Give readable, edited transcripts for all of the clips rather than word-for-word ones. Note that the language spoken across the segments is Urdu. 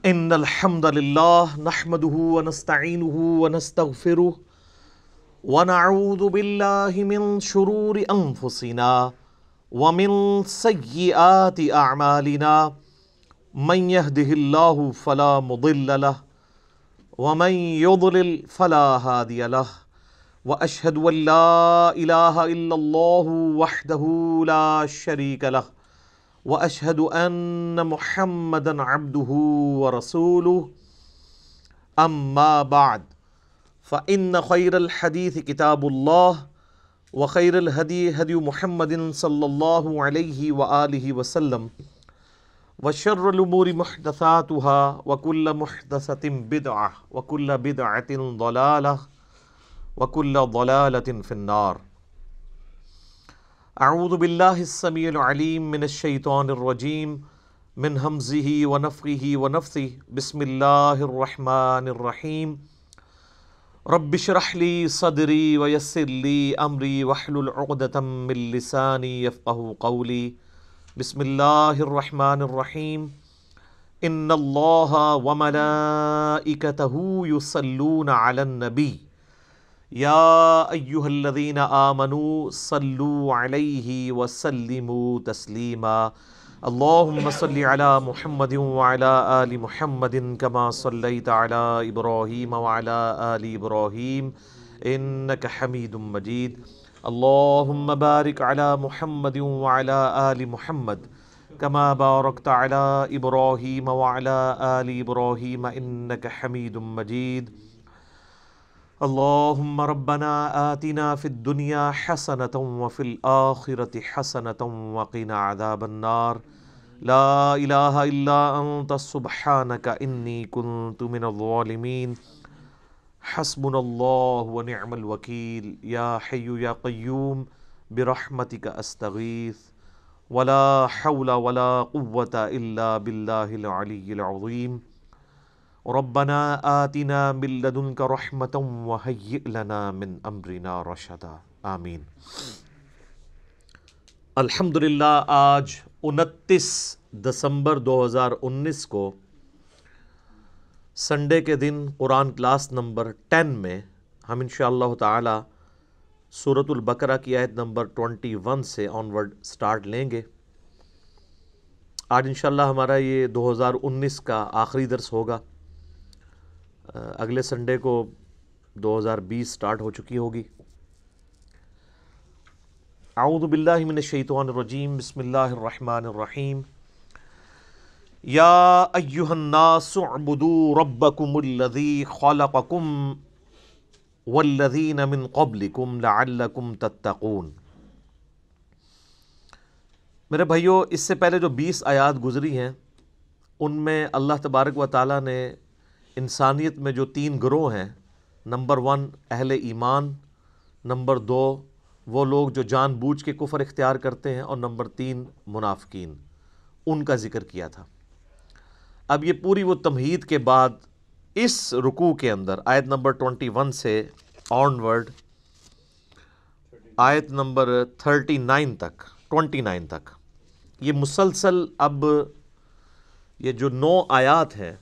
ان الحمد للہ نحمده ونستعینه ونستغفره ونعوذ باللہ من شرور انفسنا ومن سیئات اعمالنا من يهده اللہ فلا مضل له ومن يضلل فلا هادی له واشهد ان لا الہ الا اللہ وحدہ لا شریک له واشهد ان محمدا عبده ورسوله اما بعد فان خیر الحدیث کتاب اللہ وخیر الہدی ہدی محمد صلی اللہ علیہ وآلہ وسلم وشر الامور محدثاتها وكل محدثة بدعة وكل بدعة ضلالة وكل ضلالة في النار. اعوذ باللہ السمیع العلیم من الشیطان الرجیم من ہمزہ ونفخہ ونفثہ بسم اللہ الرحمن الرحیم رب اشرح لی صدری ویسر لی امری واحلل عقدۃ من لسانی یفقہوا قولی. بسم اللہ الرحمن الرحیم ان اللہ وملائکتہ یصلون علی النبی یا ایہا الذین آمنوا صلوا علیہ وسلموا تسلیما. اللہم صل علی محمد وعلی آل محمد کما صلیت علی ابراہیم وعلی آل ابراہیم انک حمید مجید. اللہم بارک علی محمد وعلی آل محمد کما بارکت علی ابراہیم وعلی آل ابراہیم انک حمید مجید. اللہم ربنا آتنا فی الدنیا حسنۃ وفی الآخرۃ حسنۃ وقنا عذاب النار. لا الہ الا انت سبحانک انی کنت من الظالمین. حسبنا اللہ ونعم الوکیل. یا حی یا قیوم برحمتک استغیث ولا حول ولا قوة الا باللہ العلی العظیم. ربنا آتنا من لدنک رحمۃ وہیئ لنا من امرنا رشدا. آمین. الحمدللہ آج 29 دسمبر 2019 کو سنڈے کے دن قرآن کلاس نمبر 10 میں ہم انشاءاللہ تعالی سورۃ البقرہ کی آیت نمبر 21 سے آنورڈ سٹارٹ لیں گے. آج انشاءاللہ ہمارا یہ 2019 کا آخری درس ہوگا. اگلے سنڈے کو 2020 سٹارٹ ہو چکی ہوگی. اعوذ باللہ من الشیطان الرجیم بسم اللہ الرحمن الرحیم. یا ایہا الناس اعبدوا ربکم الذی خلقکم والذین من قبلکم لعلکم تتقون. میرے بھائیو، اس سے پہلے جو 20 آیات گزری ہیں ان میں اللہ تبارک و تعالیٰ نے انسانیت میں جو 3 گروہ ہیں، نمبر 1 اہل ایمان، نمبر 2 وہ لوگ جو جان بوجھ کے کفر اختیار کرتے ہیں، اور نمبر 3 منافقین، ان کا ذکر کیا تھا. اب یہ پوری وہ تمہید کے بعد اس رکوع کے اندر آیت نمبر 21 سے آنورڈ آیت نمبر 29 تک یہ مسلسل اب یہ جو 9 آیات ہیں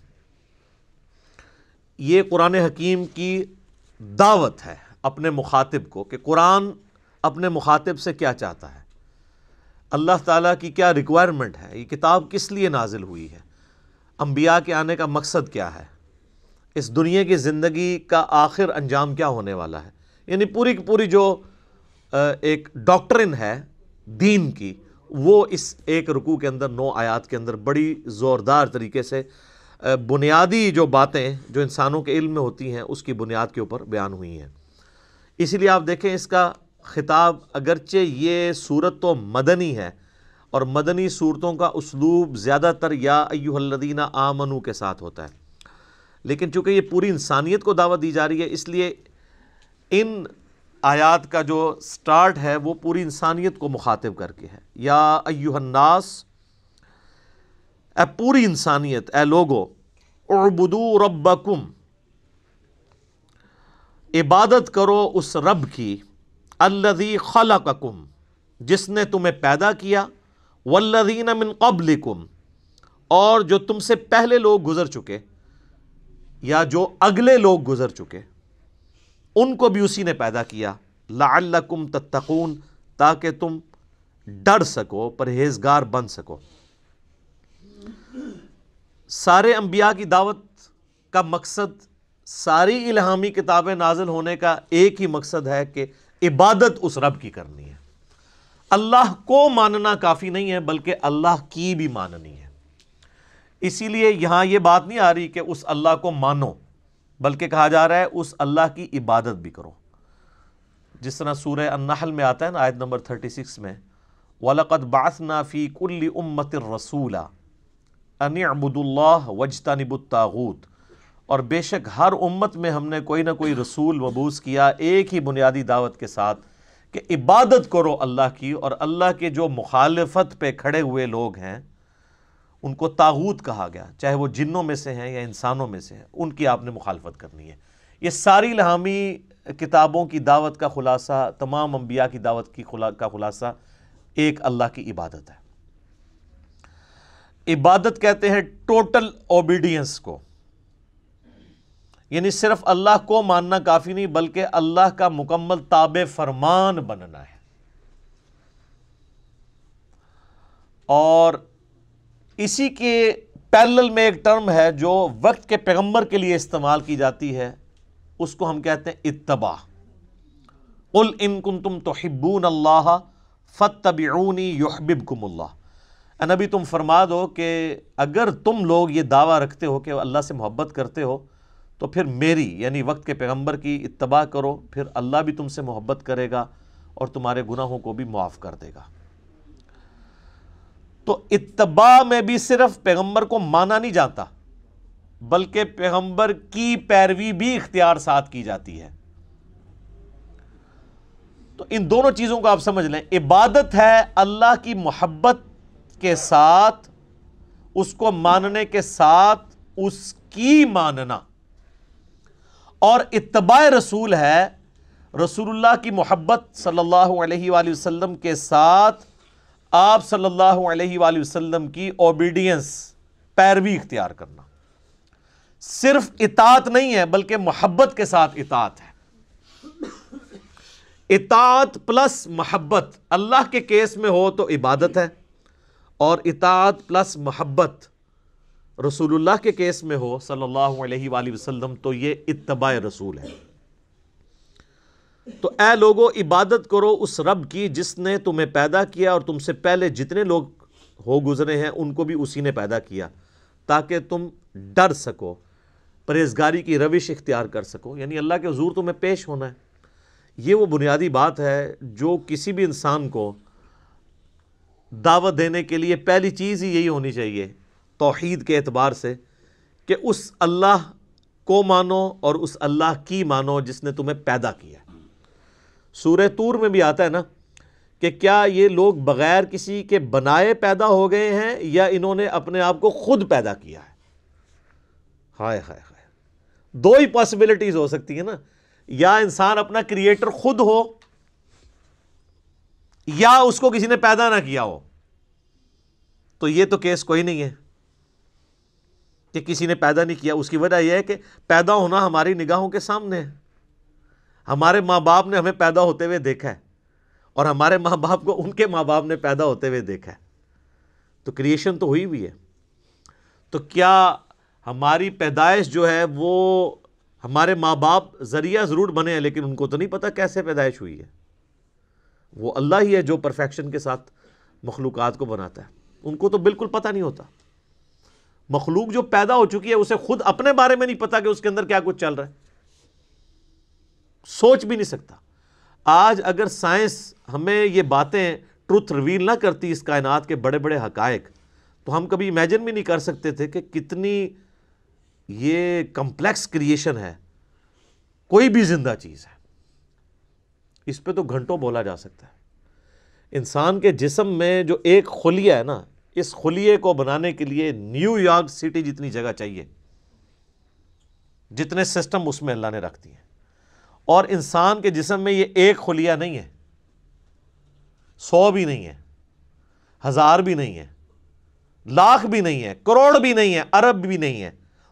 یہ قرآن حکیم کی دعوت ہے اپنے مخاطب کو کہ قرآن اپنے مخاطب سے کیا چاہتا ہے، اللہ تعالیٰ کی کیا ریکوائرمنٹ ہے، یہ کتاب کس لیے نازل ہوئی ہے، انبیاء کے آنے کا مقصد کیا ہے، اس دنیا کی زندگی کا آخر انجام کیا ہونے والا ہے. یعنی پوری کی پوری جو ایک ڈاکٹرن ہے دین کی، وہ اس ایک رکوع کے اندر 9 آیات کے اندر بڑی زوردار طریقے سے بنیادی جو باتیں جو انسانوں کے علم میں ہوتی ہیں اس کی بنیاد کے اوپر بیان ہوئی ہیں. اسی لیے آپ دیکھیں اس کا خطاب، اگرچہ یہ صورت تو مدنی ہے اور مدنی صورتوں کا اسلوب زیادہ تر یا ایھا الذین آمنوا کے ساتھ ہوتا ہے، لیکن چونکہ یہ پوری انسانیت کو دعوت دی جا رہی ہے اس لیے ان آیات کا جو سٹارٹ ہے وہ پوری انسانیت کو مخاطب کر کے ہے. یا ایھا الناس، اے پوری انسانیت، اے لوگو، اعبدوا ربکم، عبادت کرو اس رب کی، الذی خلقکم، جس نے تمہیں پیدا کیا، والذین من قبلکم، اور جو تم سے پہلے لوگ گزر چکے یا جو اگلے لوگ گزر چکے ان کو بھی اسی نے پیدا کیا، لعلکم تتقون، تاکہ تم ڈر سکو، پرہیزگار بن سکو۔ سارے انبیاء کی دعوت کا مقصد، ساری الہامی کتابیں نازل ہونے کا ایک ہی مقصد ہے کہ عبادت اس رب کی کرنی ہے۔ اللہ کو ماننا کافی نہیں ہے بلکہ اللہ کی بھی ماننی ہے۔ اسی لیے یہاں یہ بات نہیں آ رہی کہ اس اللہ کو مانو، بلکہ کہا جا رہا ہے اس اللہ کی عبادت بھی کرو، جس طرح سورہ النحل میں آتا ہے نا، آیت نمبر 36 میں، وَلَقَدْ بَعَثْنَا فِي كُلِّ أُمَّةٍ رَسُولًا أَنِ اعْبُدُوا اللَّهَ وَاجْتَنِبُوا الطَّاغُوتَ، اور بے شک ہر امت میں ہم نے کوئی نہ کوئی رسول مبعوث کیا ایک ہی بنیادی دعوت کے ساتھ کہ عبادت کرو اللہ کی، اور اللہ کے جو مخالفت پہ کھڑے ہوئے لوگ ہیں ان کو طاغوت کہا گیا، چاہے وہ جنوں میں سے ہیں یا انسانوں میں سے ہیں، ان کی آپ نے مخالفت کرنی ہے۔ یہ ساری الہامی کتابوں کی دعوت کا خلاصہ، تمام انبیاء کی دعوت کا خلاصہ ایک اللہ کی عبادت ہے۔ عبادت کہتے ہیں ٹوٹل اوبیڈینس کو، یعنی صرف اللہ کو ماننا کافی نہیں بلکہ اللہ کا مکمل تابع فرمان بننا ہے۔ اور اسی کے پیرلل میں ایک ٹرم ہے جو وقت کے پیغمبر کے لیے استعمال کی جاتی ہے، اس کو ہم کہتے ہیں اتباع۔ قل ان کنتم تحبون اللہ فاتبعونی یحببکم اللہ۔ اے نبی تم فرما دو کہ اگر تم لوگ یہ دعویٰ رکھتے ہو کہ اللہ سے محبت کرتے ہو تو پھر میری یعنی وقت کے پیغمبر کی اتباع کرو، پھر اللہ بھی تم سے محبت کرے گا اور تمہارے گناہوں کو بھی معاف کر دے گا۔ تو اتباع میں بھی صرف پیغمبر کو مانا نہیں جاتا بلکہ پیغمبر کی پیروی بھی اختیار ساتھ کی جاتی ہے۔ تو ان دونوں چیزوں کو آپ سمجھ لیں، عبادت ہے اللہ کی محبت کے ساتھ، اس کو ماننے کے ساتھ اس کی ماننا، اور اتباع رسول ہے رسول اللہ کی محبت صلی اللہ علیہ وآلہ وسلم کے ساتھ آپ صلی اللہ علیہ وآلہ وسلم کی اوبیڈینس، پیروی اختیار کرنا۔ صرف اطاعت نہیں ہے بلکہ محبت کے ساتھ اطاعت ہے۔ اطاعت پلس محبت اللہ کے کیس میں ہو تو عبادت ہے، اور اطاعت پلس محبت رسول اللہ کے کیس میں ہو صلی اللہ علیہ وآلہ وسلم تو یہ اتباع رسول ہے۔ تو اے لوگو عبادت کرو اس رب کی جس نے تمہیں پیدا کیا اور تم سے پہلے جتنے لوگ ہو گزرے ہیں ان کو بھی اسی نے پیدا کیا، تاکہ تم ڈر سکو، پرہیزگاری کی روش اختیار کر سکو، یعنی اللہ کے حضور تمہیں پیش ہونا ہے۔ یہ وہ بنیادی بات ہے جو کسی بھی انسان کو دعوت دینے کے لیے پہلی چیز ہی یہی ہونی چاہیے توحید کے اعتبار سے، کہ اس اللہ کو مانو اور اس اللہ کی مانو جس نے تمہیں پیدا کیا۔ سورہ طور میں بھی آتا ہے نا کہ کیا یہ لوگ بغیر کسی کے بنائے پیدا ہو گئے ہیں یا انہوں نے اپنے آپ کو خود پیدا کیا ہے؟ ہائے ہائے ہائے، دو ہی پاسبلٹیز ہو سکتی ہیں نا، یا انسان اپنا کریٹر خود ہو یا اس کو کسی نے پیدا نہ کیا ہو۔ تو یہ تو کیس کوئی نہیں ہے کہ کسی نے پیدا نہیں کیا۔ اس کی وجہ یہ ہے کہ پیدا ہونا ہماری نگاہوں کے سامنے ہے، ہمارے ماں باپ نے ہمیں پیدا ہوتے ہوئے دیکھا ہے اور ہمارے ماں باپ کو ان کے ماں باپ نے پیدا ہوتے ہوئے دیکھا ہے، تو کریشن تو ہوئی ہوئی ہے۔ تو کیا ہماری پیدائش جو ہے وہ ہمارے ماں باپ ذریعہ ضرور بنے ہیں لیکن ان کو تو نہیں پتا کیسے پیدائش ہوئی ہے؟ وہ اللہ ہی ہے جو پرفیکشن کے ساتھ مخلوقات کو بناتا ہے، ان کو تو بالکل پتہ نہیں ہوتا۔ مخلوق جو پیدا ہو چکی ہے اسے خود اپنے بارے میں نہیں پتا کہ اس کے اندر کیا کچھ چل رہا ہے، سوچ بھی نہیں سکتا۔ آج اگر سائنس ہمیں یہ باتیں ٹروتھ ریویل نہ کرتی، اس کائنات کے بڑے بڑے حقائق، تو ہم کبھی امیجن بھی نہیں کر سکتے تھے کہ کتنی یہ کمپلیکس کریشن ہے، کوئی بھی زندہ چیز ہے۔ اس پہ تو گھنٹوں بولا جا سکتا ہے۔ انسان کے جسم میں جو ایک خلیہ ہے نا، اس خلیے کو بنانے کے لیے نیو یارک سٹی جتنی جگہ چاہیے، جتنے سسٹم اس میں اللہ نے رکھ دیے ہیں۔ اور انسان کے جسم میں یہ ایک خلیہ نہیں ہے، 100 بھی نہیں ہے، 1000 بھی نہیں ہے، لاکھ بھی نہیں ہے، کروڑ بھی نہیں ہے، ارب بھی نہیں ہے،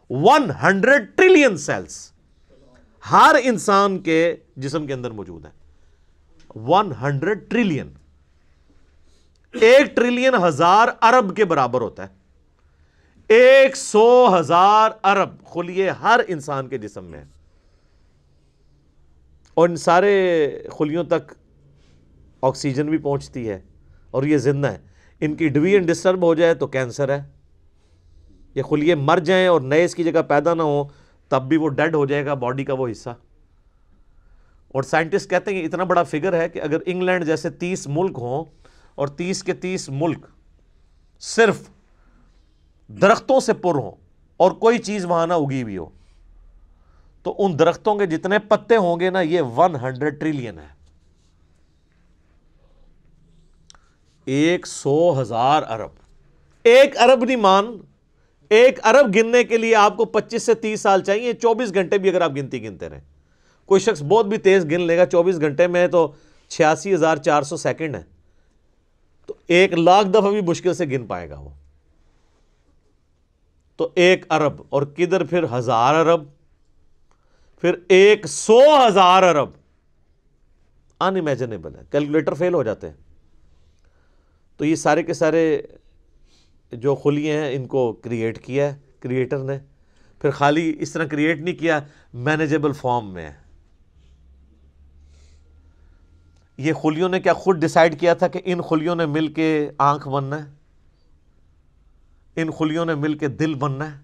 100 ٹریلین سیلز ہر انسان کے جسم کے اندر موجود ہے. 100 ٹریلین، 1 ٹریلین 1000 ارب کے برابر ہوتا ہے. 100,000 ارب خلیے ہر انسان کے جسم میں، اور ان سارے خلیوں تک آکسیجن بھی پہنچتی ہے اور یہ زندہ ہے. ان کی ڈویژن ڈسٹرب ہو جائے تو کینسر ہے. یہ خلیے مر جائیں اور نئے اس کی جگہ پیدا نہ ہو تب بھی وہ ڈیڈ ہو جائے گا باڈی کا وہ حصہ. اور سائنٹسٹ کہتے ہیں کہ اتنا بڑا فگر ہے کہ اگر انگلینڈ جیسے 30 ملک ہوں اور 30 کے 30 ملک صرف درختوں سے پر ہوں اور کوئی چیز وہاں نہ اگی بھی ہو تو ان درختوں کے جتنے پتے ہوں گے نا یہ 100 ٹریلین ہے. 100,000 ارب. 1 ارب نہیں مان، 1 ارب گننے کے لیے آپ کو 25 سے 30 سال چاہیے. 24 گھنٹے بھی اگر آپ گنتے رہیں. کوئی شخص بہت بھی تیز گن لے گا 24 گھنٹے میں تو 86,400 سیکنڈ ہے، تو 1,00,000 دفعہ بھی مشکل سے گن پائے گا وہ. تو 1 ارب اور کدھر پھر 1000 ارب، پھر 100,000 ارب. ان امیجنیبل ہے، کیلکولیٹر فیل ہو جاتے ہیں. تو یہ سارے کے سارے جو خلیے ہیں ان کو کریٹ کیا ہے کریٹر نے. پھر خالی اس طرح کریٹ نہیں کیا، مینیجیبل فارم میں ہے. یہ خلیوں نے کیا خود ڈیسائیڈ کیا تھا کہ ان خلیوں نے مل کے آنکھ بننا ہے، ان خلیوں نے مل کے دل بننا ہے؟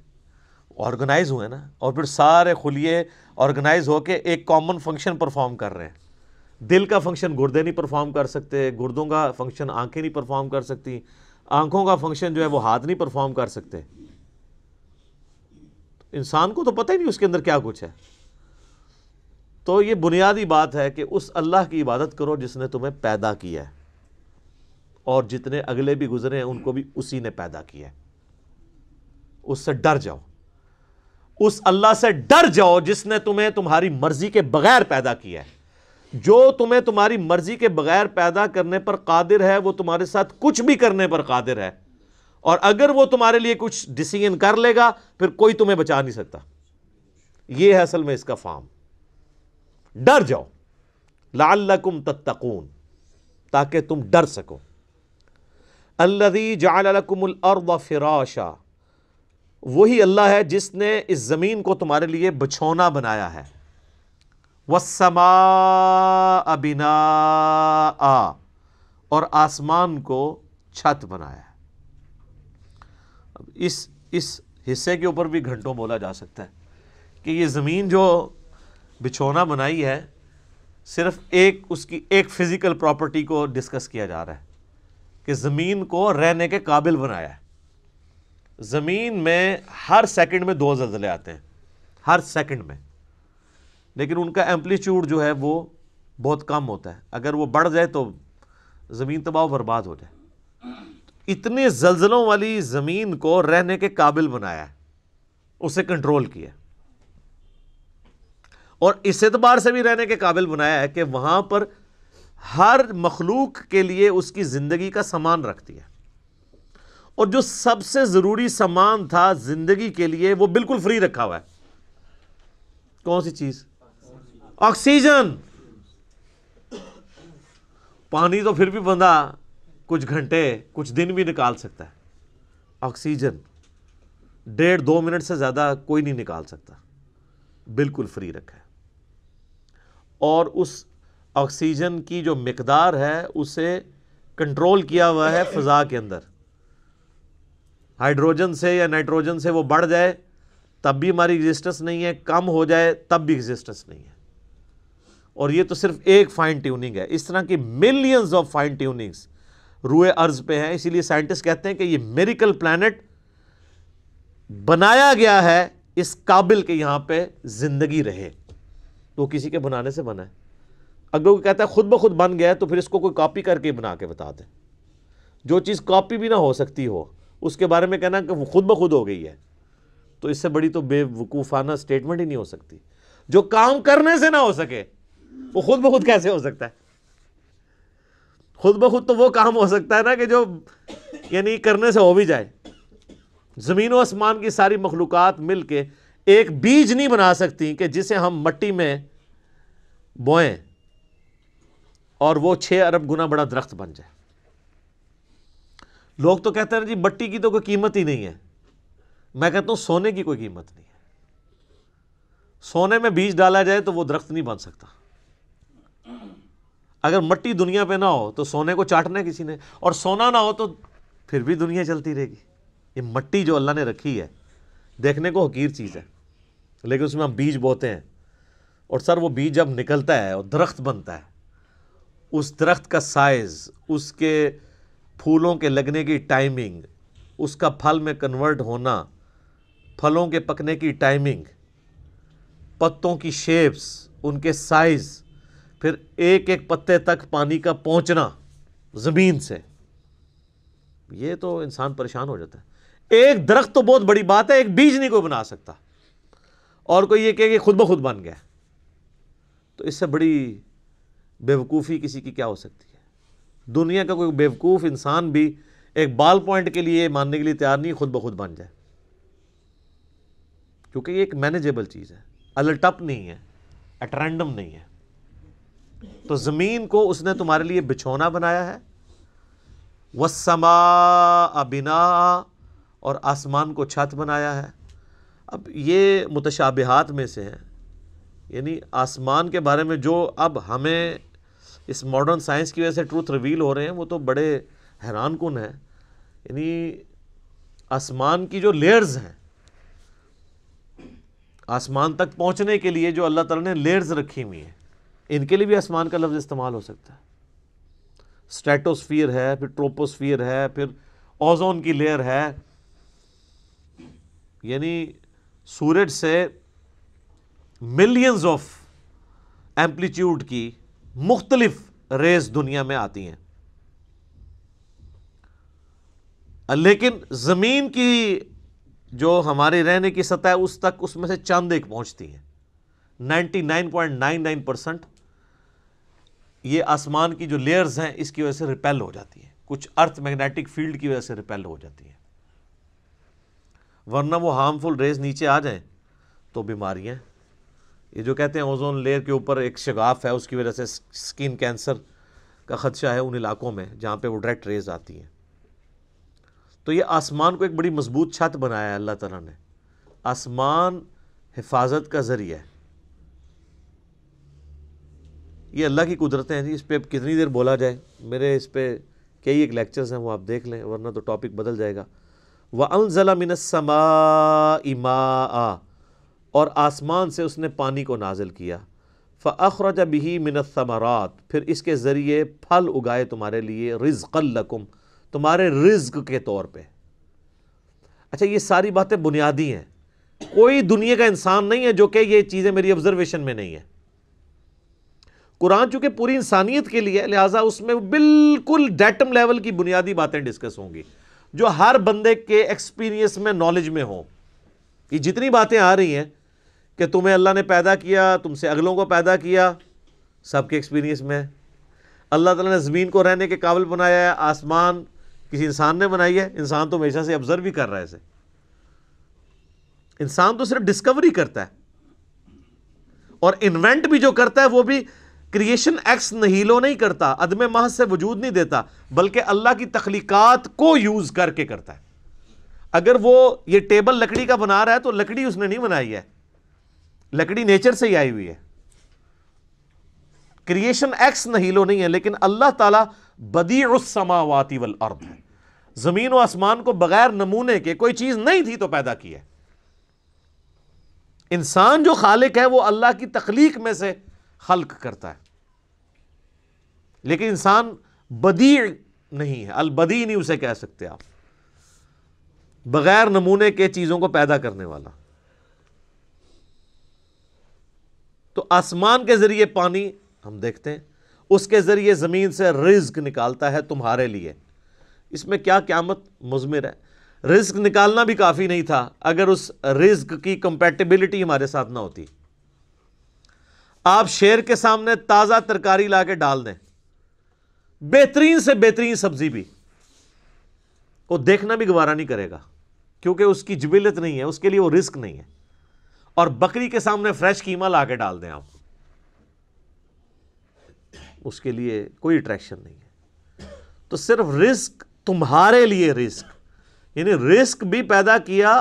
آرگنائز ہوئے نا. اور پھر سارے خلیے آرگنائز ہو کے ایک کامن فنکشن پرفارم کر رہے ہیں. دل کا فنکشن گردے نہیں پرفارم کر سکتے، گردوں کا فنکشن آنکھیں نہیں پرفارم کر سکتی، آنکھوں کا فنکشن جو ہے وہ ہاتھ نہیں پرفارم کر سکتے. انسان کو تو پتہ ہی نہیں اس کے اندر کیا کچھ ہے. تو یہ بنیادی بات ہے کہ اس اللہ کی عبادت کرو جس نے تمہیں پیدا کیا ہے، اور جتنے اگلے بھی گزرے ہیں ان کو بھی اسی نے پیدا کیا ہے. اس سے ڈر جاؤ، اس اللہ سے ڈر جاؤ جس نے تمہیں تمہاری مرضی کے بغیر پیدا کیا ہے. جو تمہیں تمہاری مرضی کے بغیر پیدا کرنے پر قادر ہے وہ تمہارے ساتھ کچھ بھی کرنے پر قادر ہے. اور اگر وہ تمہارے لیے کچھ ڈیسیژن کر لے گا پھر کوئی تمہیں بچا نہیں سکتا. یہ ہے اصل میں اس کا فارم. ڈر جاؤ لعلکم تتقون، تاکہ تم ڈر سکو. الذی جعل لکم الارض فراشا، وہی اللہ ہے جس نے اس زمین کو تمہارے لیے بچھونا بنایا ہے. والسماء بناء، اور آسمان کو چھت بنایا ہے. اس حصے کے اوپر بھی گھنٹوں بولا جا سکتا ہے کہ یہ زمین جو بچھونا بنائی ہے صرف اس کی ایک فزیکل پراپرٹی کو ڈسکس کیا جا رہا ہے کہ زمین کو رہنے کے قابل بنایا ہے. زمین میں ہر سیکنڈ میں 2 زلزلے آتے ہیں، ہر سیکنڈ میں، لیکن ان کا ایمپلیٹیوڈ جو ہے وہ بہت کم ہوتا ہے. اگر وہ بڑھ جائے تو زمین تباہ و برباد ہو جائے. اتنے زلزلوں والی زمین کو رہنے کے قابل بنایا ہے، اسے کنٹرول کیا، اور اس اعتبار سے بھی رہنے کے قابل بنایا ہے کہ وہاں پر ہر مخلوق کے لیے اس کی زندگی کا سامان رکھتی ہے. اور جو سب سے ضروری سامان تھا زندگی کے لیے وہ بالکل فری رکھا ہوا ہے. کون سی چیز؟ آکسیجن. پانی تو پھر بھی بندہ کچھ گھنٹے کچھ دن بھی نکال سکتا ہے. آکسیجن 1.5-2 منٹ سے زیادہ کوئی نہیں نکال سکتا، بالکل فری رکھا ہے. اور اس آکسیجن کی جو مقدار ہے اسے کنٹرول کیا ہوا ہے فضا کے اندر. ہائیڈروجن سے یا نائٹروجن سے وہ بڑھ جائے تب بھی ہماری ایگزسٹنس نہیں ہے، کم ہو جائے تب بھی ایگزسٹنس نہیں ہے. اور یہ تو صرف ایک فائن ٹیوننگ ہے، اس طرح کی ملینز آف فائن ٹیوننگز روئے ارض پہ ہیں. اسی لیے سائنٹسٹ کہتے ہیں کہ یہ میریکل پلانٹ بنایا گیا ہے اس قابل کہ یہاں پہ زندگی رہے. تو کسی کے بنانے سے بنا ہے. اگر وہ کہتا ہے خود بخود بن گیا ہے تو پھر اس کو کوئی کاپی کر کے بنا کے بتا دے. جو چیز کاپی بھی نہ ہو سکتی ہو اس کے بارے میں کہنا کہ وہ خود بخود ہو گئی ہے تو اس سے بڑی تو بے وقوفانہ سٹیٹمنٹ ہی نہیں ہو سکتی. جو کام کرنے سے نہ ہو سکے وہ خود بخود کیسے ہو سکتا ہے؟ خود بخود تو وہ کام ہو سکتا ہے نا کہ جو یعنی کرنے سے ہو بھی جائے. زمین و آسمان کی ساری مخلوقات مل کے ایک بیج نہیں بنا سکتی کہ جسے ہم مٹی میں بوئیں اور وہ 6 ارب گنا بڑا درخت بن جائے۔ لوگ تو کہتے ہیں جی مٹی کی تو کوئی قیمت ہی نہیں ہے، میں کہتا ہوں سونے کی کوئی قیمت نہیں ہے۔ سونے میں بیج ڈالا جائے تو وہ درخت نہیں بن سکتا۔ اگر مٹی دنیا پہ نہ ہو تو سونے کو چاٹنا ہے کسی نے، اور سونا نہ ہو تو پھر بھی دنیا چلتی رہے گی۔ یہ مٹی جو اللہ نے رکھی ہے دیکھنے کو حقیر چیز ہے، لیکن اس میں ہم بیج بوتے ہیں، اور سر وہ بیج جب نکلتا ہے اور درخت بنتا ہے، اس درخت کا سائز، اس کے پھولوں کے لگنے کی ٹائمنگ، اس کا پھل میں کنورٹ ہونا، پھلوں کے پکنے کی ٹائمنگ، پتوں کی شیپس، ان کے سائز، پھر ایک ایک پتے تک پانی کا پہنچنا زمین سے، یہ تو انسان پریشان ہو جاتا ہے۔ ایک درخت تو بہت بڑی بات ہے، ایک بیج نہیں کوئی بنا سکتا، اور کوئی یہ کہ خود بخود بن گیا، تو اس سے بڑی بیوقوفی کسی کی کیا ہو سکتی ہے؟ دنیا کا کوئی بیوقوف انسان بھی ایک بال پوائنٹ کے لیے ماننے کے لیے تیار نہیں خود بخود بن جائے، کیونکہ یہ ایک مینیجیبل چیز ہے، الٹپ نہیں ہے، ایٹ رینڈم نہیں ہے۔ تو زمین کو اس نے تمہارے لیے بچھونا بنایا ہے، وَالسَّمَاءَ بِنَاءً، اور آسمان کو چھت بنایا ہے۔ اب یہ متشابہات میں سے ہیں، یعنی آسمان کے بارے میں جو اب ہمیں اس ماڈرن سائنس کی وجہ سے ٹروتھ ریویل ہو رہے ہیں وہ تو بڑے حیران کن ہیں۔ یعنی آسمان کی جو لیئرز ہیں، آسمان تک پہنچنے کے لیے جو اللہ تعالیٰ نے لیئرز رکھی ہوئی ہیں، ان کے لیے بھی آسمان کا لفظ استعمال ہو سکتا ہے۔ اسٹریٹوسفیئر ہے، پھر ٹروپوسفیئر ہے، پھر اوزون کی لیئر ہے، یعنی سورج سے ملینز آف ایمپلیٹیوڈ کی مختلف ریز دنیا میں آتی ہیں، لیکن زمین کی جو ہماری رہنے کی سطح ہے اس میں سے چند ایک پہنچتی ہیں۔ 99.99% یہ آسمان کی جو لیئرز ہیں اس کی وجہ سے ریپیل ہو جاتی ہیں، کچھ ارتھ میگنیٹک فیلڈ کی وجہ سے ریپیل ہو جاتی ہیں، ورنہ وہ ہارمفل ریز نیچے آ جائیں تو بیماریاں۔ یہ جو کہتے ہیں اوزون لیئر کے اوپر ایک شگاف ہے، اس کی وجہ سے سکن کینسر کا خدشہ ہے ان علاقوں میں جہاں پہ وہ ڈائریکٹ ریز آتی ہیں۔ تو یہ آسمان کو ایک بڑی مضبوط چھت بنایا ہے اللہ تعالیٰ نے۔ آسمان حفاظت کا ذریعہ ہے، یہ اللہ کی قدرتیں ہیں جی، اس پہ کتنی دیر بولا جائے، میرے اس پہ کئی ایک لیکچرز ہیں، وہ آپ دیکھ لیں ورنہ تو ٹاپک بدل جائے گا۔ وَأَنزَلَ مِنَ السَّمَاءِ مَاءً، اور آسمان سے اس نے پانی کو نازل کیا، فَأَخْرَجَ بِهِ مِنَ الثَّمَرَاتِ، پھر اس کے ذریعے پھل اگائے تمہارے لیے، رِزْقًا لَكُمْ، تمہارے رزق کے طور پہ۔ اچھا یہ ساری باتیں بنیادی ہیں، کوئی دنیا کا انسان نہیں ہے جو کہ یہ چیزیں میری آبزرویشن میں نہیں ہیں۔ قرآن چونکہ پوری انسانیت کے لیے ہے، لہٰذا اس میں بالکل ڈیٹم لیول کی بنیادی باتیں ڈسکس ہوں گی جو ہر بندے کے ایکسپیرینس میں، نالج میں ہوں۔ یہ جتنی باتیں آ رہی ہیں کہ تمہیں اللہ نے پیدا کیا، تم سے اگلوں کو پیدا کیا، سب کے ایکسپیرینس میں ہے۔ اللہ تعالیٰ نے زمین کو رہنے کے قابل بنایا ہے، آسمان کسی انسان نے بنائی ہے، انسان تو ہمیشہ سے آبزرو بھی کر رہا ہے اسے، انسان تو صرف ڈسکوری کرتا ہے، اور انوینٹ بھی جو کرتا ہے وہ بھی کریشن ایکس نہیلو نہیں کرتا، عدم محض سے وجود نہیں دیتا، بلکہ اللہ کی تخلیقات کو یوز کر کے کرتا ہے۔ اگر وہ یہ ٹیبل لکڑی کا بنا رہا ہے تو لکڑی اس نے نہیں بنائی ہے، لکڑی نیچر سے ہی آئی ہوئی ہے، کریشن ایکس نہیلو نہیں ہے، لیکن اللہ تعالیٰ بدیع السماوات والارض ہے، زمین و آسمان کو بغیر نمونے کے، کوئی چیز نہیں تھی تو پیدا کی ہے۔ انسان جو خالق ہے وہ اللہ کی تخلیق میں سے خلق کرتا ہے، لیکن انسان بدیع نہیں ہے، البدیع نہیں اسے کہہ سکتے آپ، بغیر نمونے کے چیزوں کو پیدا کرنے والا۔ تو آسمان کے ذریعے پانی ہم دیکھتے ہیں، اس کے ذریعے زمین سے رزق نکالتا ہے تمہارے لیے۔ اس میں کیا قیامت مضمر ہے، رزق نکالنا بھی کافی نہیں تھا اگر اس رزق کی کمپیٹیبلٹی ہمارے ساتھ نہ ہوتی۔ آپ شیر کے سامنے تازہ ترکاری لا کے ڈال دیں، بہترین سے بہترین سبزی بھی، وہ دیکھنا بھی گوارا نہیں کرے گا، کیونکہ اس کی جبلت نہیں ہے، اس کے لیے وہ رزق نہیں ہے. اور بکری کے سامنے فریش قیمہ لا کے ڈال دیں آپ، اس کے لیے کوئی اٹریکشن نہیں ہے. تو صرف رزق تمہارے لیے رزق، یعنی رزق بھی پیدا کیا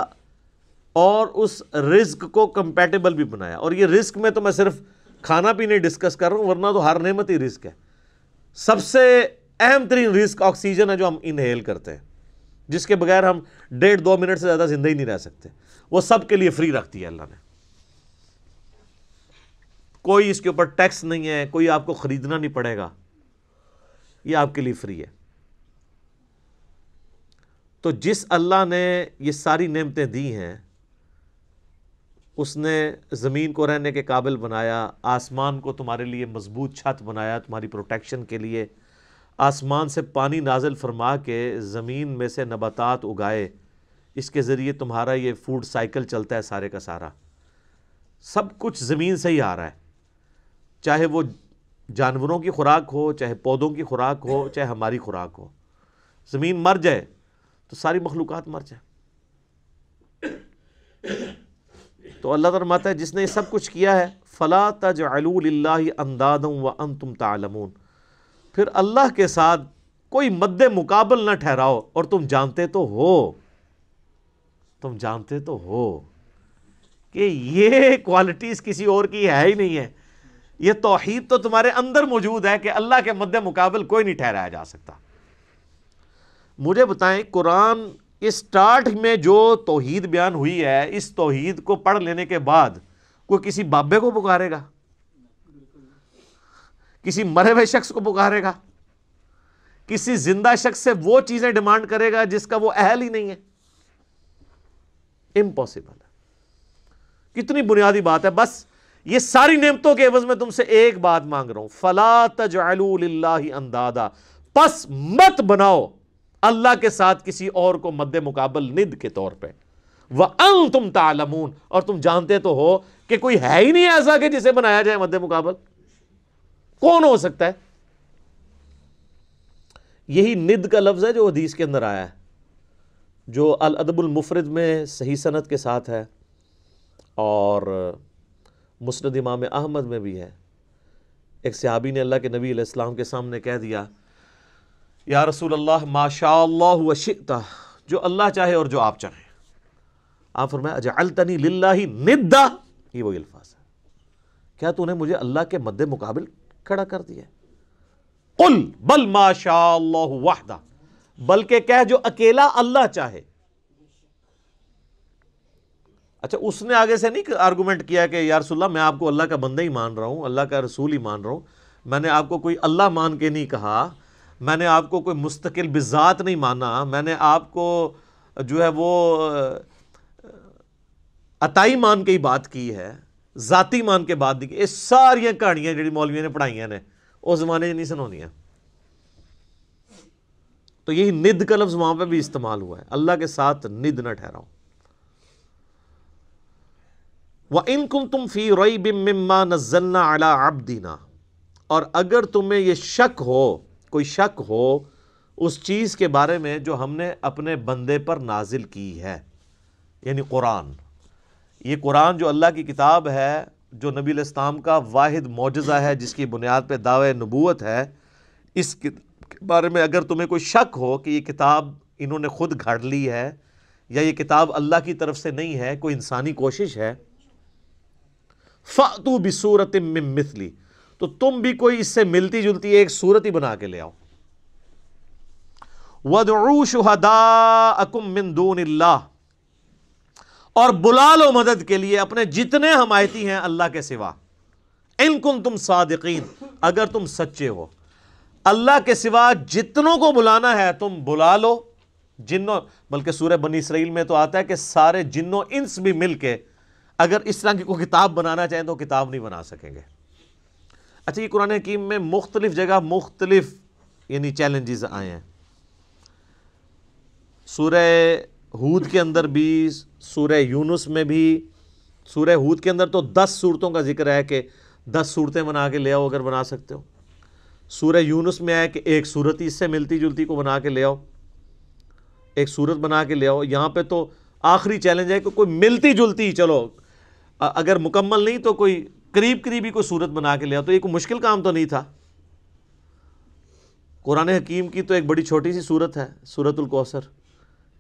اور اس رزق کو کمپیٹیبل بھی بنایا. اور یہ رزق میں تو میں صرف کھانا پینے ڈسکس کر رہا ہوں، ورنہ تو ہر نعمت ہی رزق ہے. سب سے اہم ترین رزق آکسیجن ہے جو ہم انہیل کرتے ہیں، جس کے بغیر ہم 1.5-2 منٹ سے زیادہ زندہ ہی نہیں رہ سکتے. وہ سب کے لیے فری رکھتی ہے اللہ نے، کوئی اس کے اوپر ٹیکس نہیں ہے، کوئی آپ کو خریدنا نہیں پڑے گا، یہ آپ کے لیے فری ہے. تو جس اللہ نے یہ ساری نعمتیں دی ہیں، اس نے زمین کو رہنے کے قابل بنایا، آسمان کو تمہارے لیے مضبوط چھت بنایا تمہاری پروٹیکشن کے لیے، آسمان سے پانی نازل فرما کے زمین میں سے نباتات اگائے، اس کے ذریعے تمہارا یہ فوڈ سائیکل چلتا ہے سارے کا سارا. سب کچھ زمین سے ہی آ رہا ہے، چاہے وہ جانوروں کی خوراک ہو، چاہے پودوں کی خوراک ہو، چاہے ہماری خوراک ہو. زمین مر جائے تو ساری مخلوقات مر جائے. تو اللہ تعالیٰ فرماتا ہے جس نے یہ سب کچھ کیا ہے، فَلَا تَجْعَلُوا لِلَّهِ أَنْدَادًا وَأَنْتُمْ تَعْلَمُونَ، پھر اللہ کے ساتھ کوئی مد مقابل نہ ٹھہراؤ اور تم جانتے تو ہو، تم جانتے تو ہو کہ یہ کوالٹیز کسی اور کی ہے ہی نہیں ہے. یہ توحید تو تمہارے اندر موجود ہے کہ اللہ کے مد مقابل کوئی نہیں ٹھہرایا جا سکتا. مجھے بتائیں، قرآن اسٹارٹ میں جو توحید بیان ہوئی ہے، اس توحید کو پڑھ لینے کے بعد کوئی کسی بابے کو پکارے گا؟ کسی مرے ہوئے شخص کو پکارے گا؟ کسی زندہ شخص سے وہ چیزیں ڈیمانڈ کرے گا جس کا وہ اہل ہی نہیں ہے؟ امپاسبل ہے. کتنی بنیادی بات ہے. بس یہ ساری نعمتوں کے عوض میں تم سے ایک بات مانگ رہا ہوں، فَلَا تَجْعَلُوا لِلَّهِ أَنْدَادًا، پس مت بناؤ اللہ کے ساتھ کسی اور کو مد مقابل ند کے طور پہ. وَأَنْتُمْ تَعْلَمُونَ، اور تم جانتے تو ہو کہ کوئی ہے ہی نہیں ایسا کہ جسے بنایا جائے مد مقابل. کون ہو سکتا ہے؟ یہی ند کا لفظ ہے جو حدیث کے اندر آیا ہے، جو الادب المفرد میں صحیح سند کے ساتھ ہے، اور مسند امام احمد میں بھی ہے. ایک صحابی نے اللہ کے نبی علیہ السلام کے سامنے کہہ دیا، یا رسول اللہ ما شاء اللہ و شئت، جو اللہ چاہے اور جو آپ چاہیں. آپ فرمایا اجعلتنی للہ ندا، یہ وہی الفاظ ہے، کیا تو نے مجھے اللہ کے مد مقابل کھڑا کر دیا؟ قل بل ما شاء اللہ وحدہ، بلکہ کہہ جو اکیلا اللہ چاہے. اچھا، اس نے آگے سے نہیں آرگومنٹ کیا کہ یا رسول اللہ میں آپ کو اللہ کا بندہ ہی مان رہا ہوں، اللہ کا رسول ہی مان رہا ہوں، میں نے آپ کو کوئی اللہ مان کے نہیں کہا، میں نے آپ کو کوئی مستقل بذات نہیں مانا، میں نے آپ کو جو ہے وہ عطائی مان کے ہی بات کی ہے، ذاتی مان کے بات نہیں کی. یہ ساری کہانیاں جڑی مولویوں نے پڑھائیاں نے اس زمانے نہیں سنونیاں. تو یہی ند کا لفظ وہاں پہ بھی استعمال ہوا ہے، اللہ کے ساتھ ند نہ ٹھہراؤ. وَإِن كُنتُمْ فِي رَيْبٍ مِّمَّا نَزَّلْنَا عَلَىٰ عَبْدِنَا، اور اگر تمہیں یہ شک ہو، کوئی شک ہو اس چیز کے بارے میں جو ہم نے اپنے بندے پر نازل کی ہے، یعنی قرآن. یہ قرآن جو اللہ کی کتاب ہے، جو نبی علیہ السلام کا واحد معجزہ ہے، جس کی بنیاد پہ دعوی نبوت ہے، اس کے بارے میں اگر تمہیں کوئی شک ہو کہ یہ کتاب انہوں نے خود گھڑ لی ہے یا یہ کتاب اللہ کی طرف سے نہیں ہے، کوئی انسانی کوشش ہے، فَأْتُوا بِسُورَةٍ مِّن مِّثْلِهِ، تو تم بھی کوئی اس سے ملتی جلتی ایک صورت ہی بنا کے لے آؤ. وَادْعُوا شُهَدَاءَكُم مِّن دُونِ اللَّهِ، اور بلا لو مدد کے لیے اپنے جتنے حمایتی ہیں اللہ کے سوا. ان کنتم صادقین، اگر تم سچے ہو. اللہ کے سوا جتنوں کو بلانا ہے تم بلا لو. جنوں، بلکہ سورہ بنی اسرائیل میں تو آتا ہے کہ سارے جنوں انس بھی مل کے اگر اس طرح کی کوئی کتاب بنانا چاہیں تو کتاب نہیں بنا سکیں گے. اچھا، یہ قرآن حکیم میں مختلف جگہ مختلف یعنی چیلنجز آئے ہیں. سورہ ہود کے اندر بھی، سورہ یونس میں بھی. سورہ ہود کے اندر تو 10 صورتوں کا ذکر ہے کہ 10 صورتیں بنا کے لے آؤ اگر بنا سکتے ہو. سورہ یونس میں ہے کہ ایک صورت اس سے ملتی جلتی کو بنا کے لے آؤ، ایک صورت بنا کے لے آؤ. یہاں پہ تو آخری چیلنج ہے کہ کوئی ملتی جلتی، چلو اگر مکمل نہیں تو کوئی قریب قریبی کوئی صورت بنا کے لیا، تو یہ کوئی مشکل کام تو نہیں تھا۔ قرآن حکیم کی تو ایک بڑی چھوٹی سی صورت ہے، سورۃ الکوثر،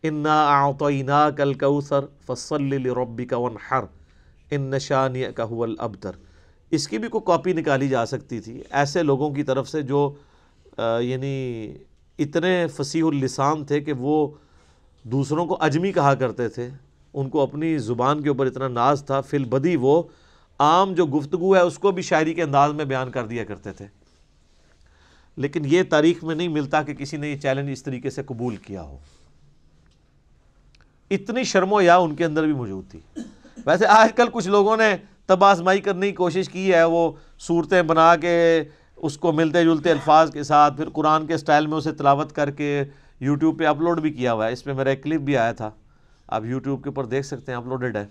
انا اعطیناک الکوثر فصل لربک وانحر ان شانئک هو الابتر۔ اس کی بھی کوئی کاپی نکالی جا سکتی تھی ایسے لوگوں کی طرف سے جو یعنی اتنے فصیح اللسان تھے کہ وہ دوسروں کو اجمی کہا کرتے تھے، ان کو اپنی زبان کے اوپر اتنا ناز تھا، فی البدی وہ عام جو گفتگو ہے اس کو بھی شاعری کے انداز میں بیان کر دیا کرتے تھے۔ لیکن یہ تاریخ میں نہیں ملتا کہ کسی نے یہ چیلنج اس طریقے سے قبول کیا ہو۔ اتنی شرم و حیا ان کے اندر بھی موجود تھی۔ ویسے آج کل کچھ لوگوں نے طب آزمائی کرنے کی کوشش کی ہے، وہ صورتیں بنا کے اس کو ملتے جلتے الفاظ کے ساتھ پھر قرآن کے سٹائل میں اسے تلاوت کر کے یوٹیوب پہ اپلوڈ بھی کیا ہوا ہے۔ اس پہ میرا ایک کلپ بھی آیا تھا، آپ یوٹیوب کے اوپر دیکھ سکتے ہیں، اپلوڈڈ ہے۔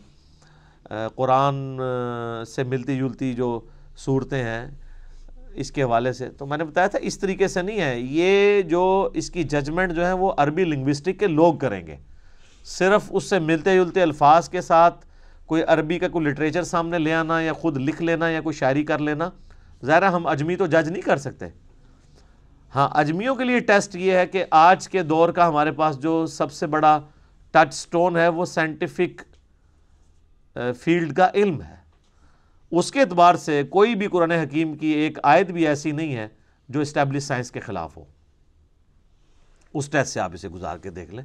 قرآن سے ملتی جلتی جو صورتیں ہیں اس کے حوالے سے، تو میں نے بتایا تھا اس طریقے سے نہیں ہے یہ، جو اس کی ججمنٹ جو ہے وہ عربی لنگوسٹک کے لوگ کریں گے۔ صرف اس سے ملتے جلتے الفاظ کے ساتھ کوئی عربی کا کوئی لٹریچر سامنے لے آنا یا خود لکھ لینا یا کوئی شاعری کر لینا، ظاہر ہم اجمی تو جج نہیں کر سکتے۔ ہاں، اجمیوں کے لیے ٹیسٹ یہ ہے کہ آج کے دور کا ہمارے پاس جو سب سے بڑا ٹچ سٹون ہے وہ سائنٹیفک فیلڈ کا علم ہے۔ اس کے اعتبار سے کوئی بھی قرآن حکیم کی ایک آیت بھی ایسی نہیں ہے جو اسٹیبلش سائنس کے خلاف ہو۔ اس ٹیسٹ سے آپ اسے گزار کے دیکھ لیں،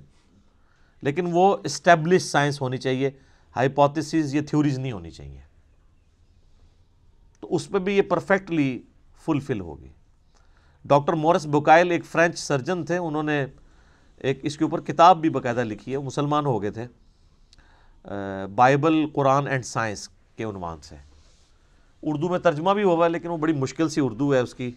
لیکن وہ اسٹیبلش سائنس ہونی چاہیے، ہائپوتھیسز یا تھیوریز نہیں ہونی چاہیے، تو اس پہ بھی یہ پرفیکٹلی فلفل ہوگی۔ ڈاکٹر مورس بوکائل ایک فرینچ سرجن تھے، انہوں نے ایک اس کے اوپر کتاب بھی باقاعدہ لکھی ہے، مسلمان ہو گئے تھے، بائبل، قرآن اینڈ سائنس کے عنوان سے۔ اردو میں ترجمہ بھی ہوا ہے لیکن وہ بڑی مشکل سی اردو ہے اس کی،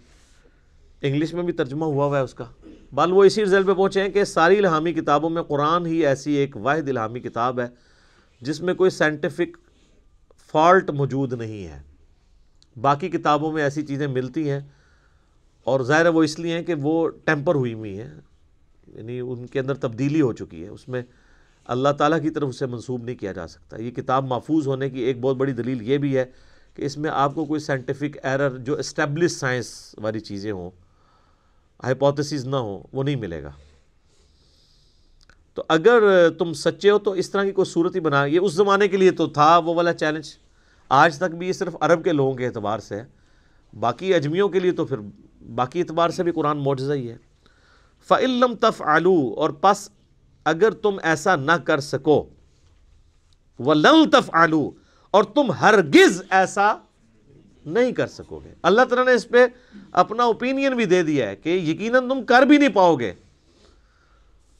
انگلش میں بھی ترجمہ ہوا ہے اس کا۔ بل وہ اسی رزلٹ پہ پہنچے ہیں کہ ساری الہامی کتابوں میں قرآن ہی ایسی ایک واحد الہامی کتاب ہے جس میں کوئی سائنٹیفک فالٹ موجود نہیں ہے۔ باقی کتابوں میں ایسی چیزیں ملتی ہیں، اور ظاہر ہے وہ اس لیے ہیں کہ وہ ٹیمپر ہوئی ہیں، یعنی ان کے اندر تبدیلی ہو چکی ہے، اس میں اللہ تعالیٰ کی طرف اسے منسوب نہیں کیا جا سکتا۔ یہ کتاب محفوظ ہونے کی ایک بہت بڑی دلیل یہ بھی ہے کہ اس میں آپ کو کوئی سائنٹیفک ایرر جو اسٹیبلش سائنس والی چیزیں ہوں، ہائپوتھیسز نہ ہوں، وہ نہیں ملے گا۔ تو اگر تم سچے ہو تو اس طرح کی کوئی صورت ہی بنا، یہ اس زمانے کے لیے تو تھا وہ والا چیلنج، آج تک بھی یہ صرف عرب کے لوگوں کے اعتبار سے ہے، باقی اجمیوں کے لیے تو پھر باقی اعتبار سے بھی قرآن معجزہ ہی ہے۔ فَإِن لَمْ تَفْعَلُوا، اور پس اگر تم ایسا نہ کر سکو، وَلَن تَفْعَلُوا، اور تم ہرگز ایسا نہیں کر سکو گے۔ اللہ تعالیٰ نے اس پہ اپنا اوپینین بھی دے دیا ہے کہ یقیناً تم کر بھی نہیں پاؤ گے۔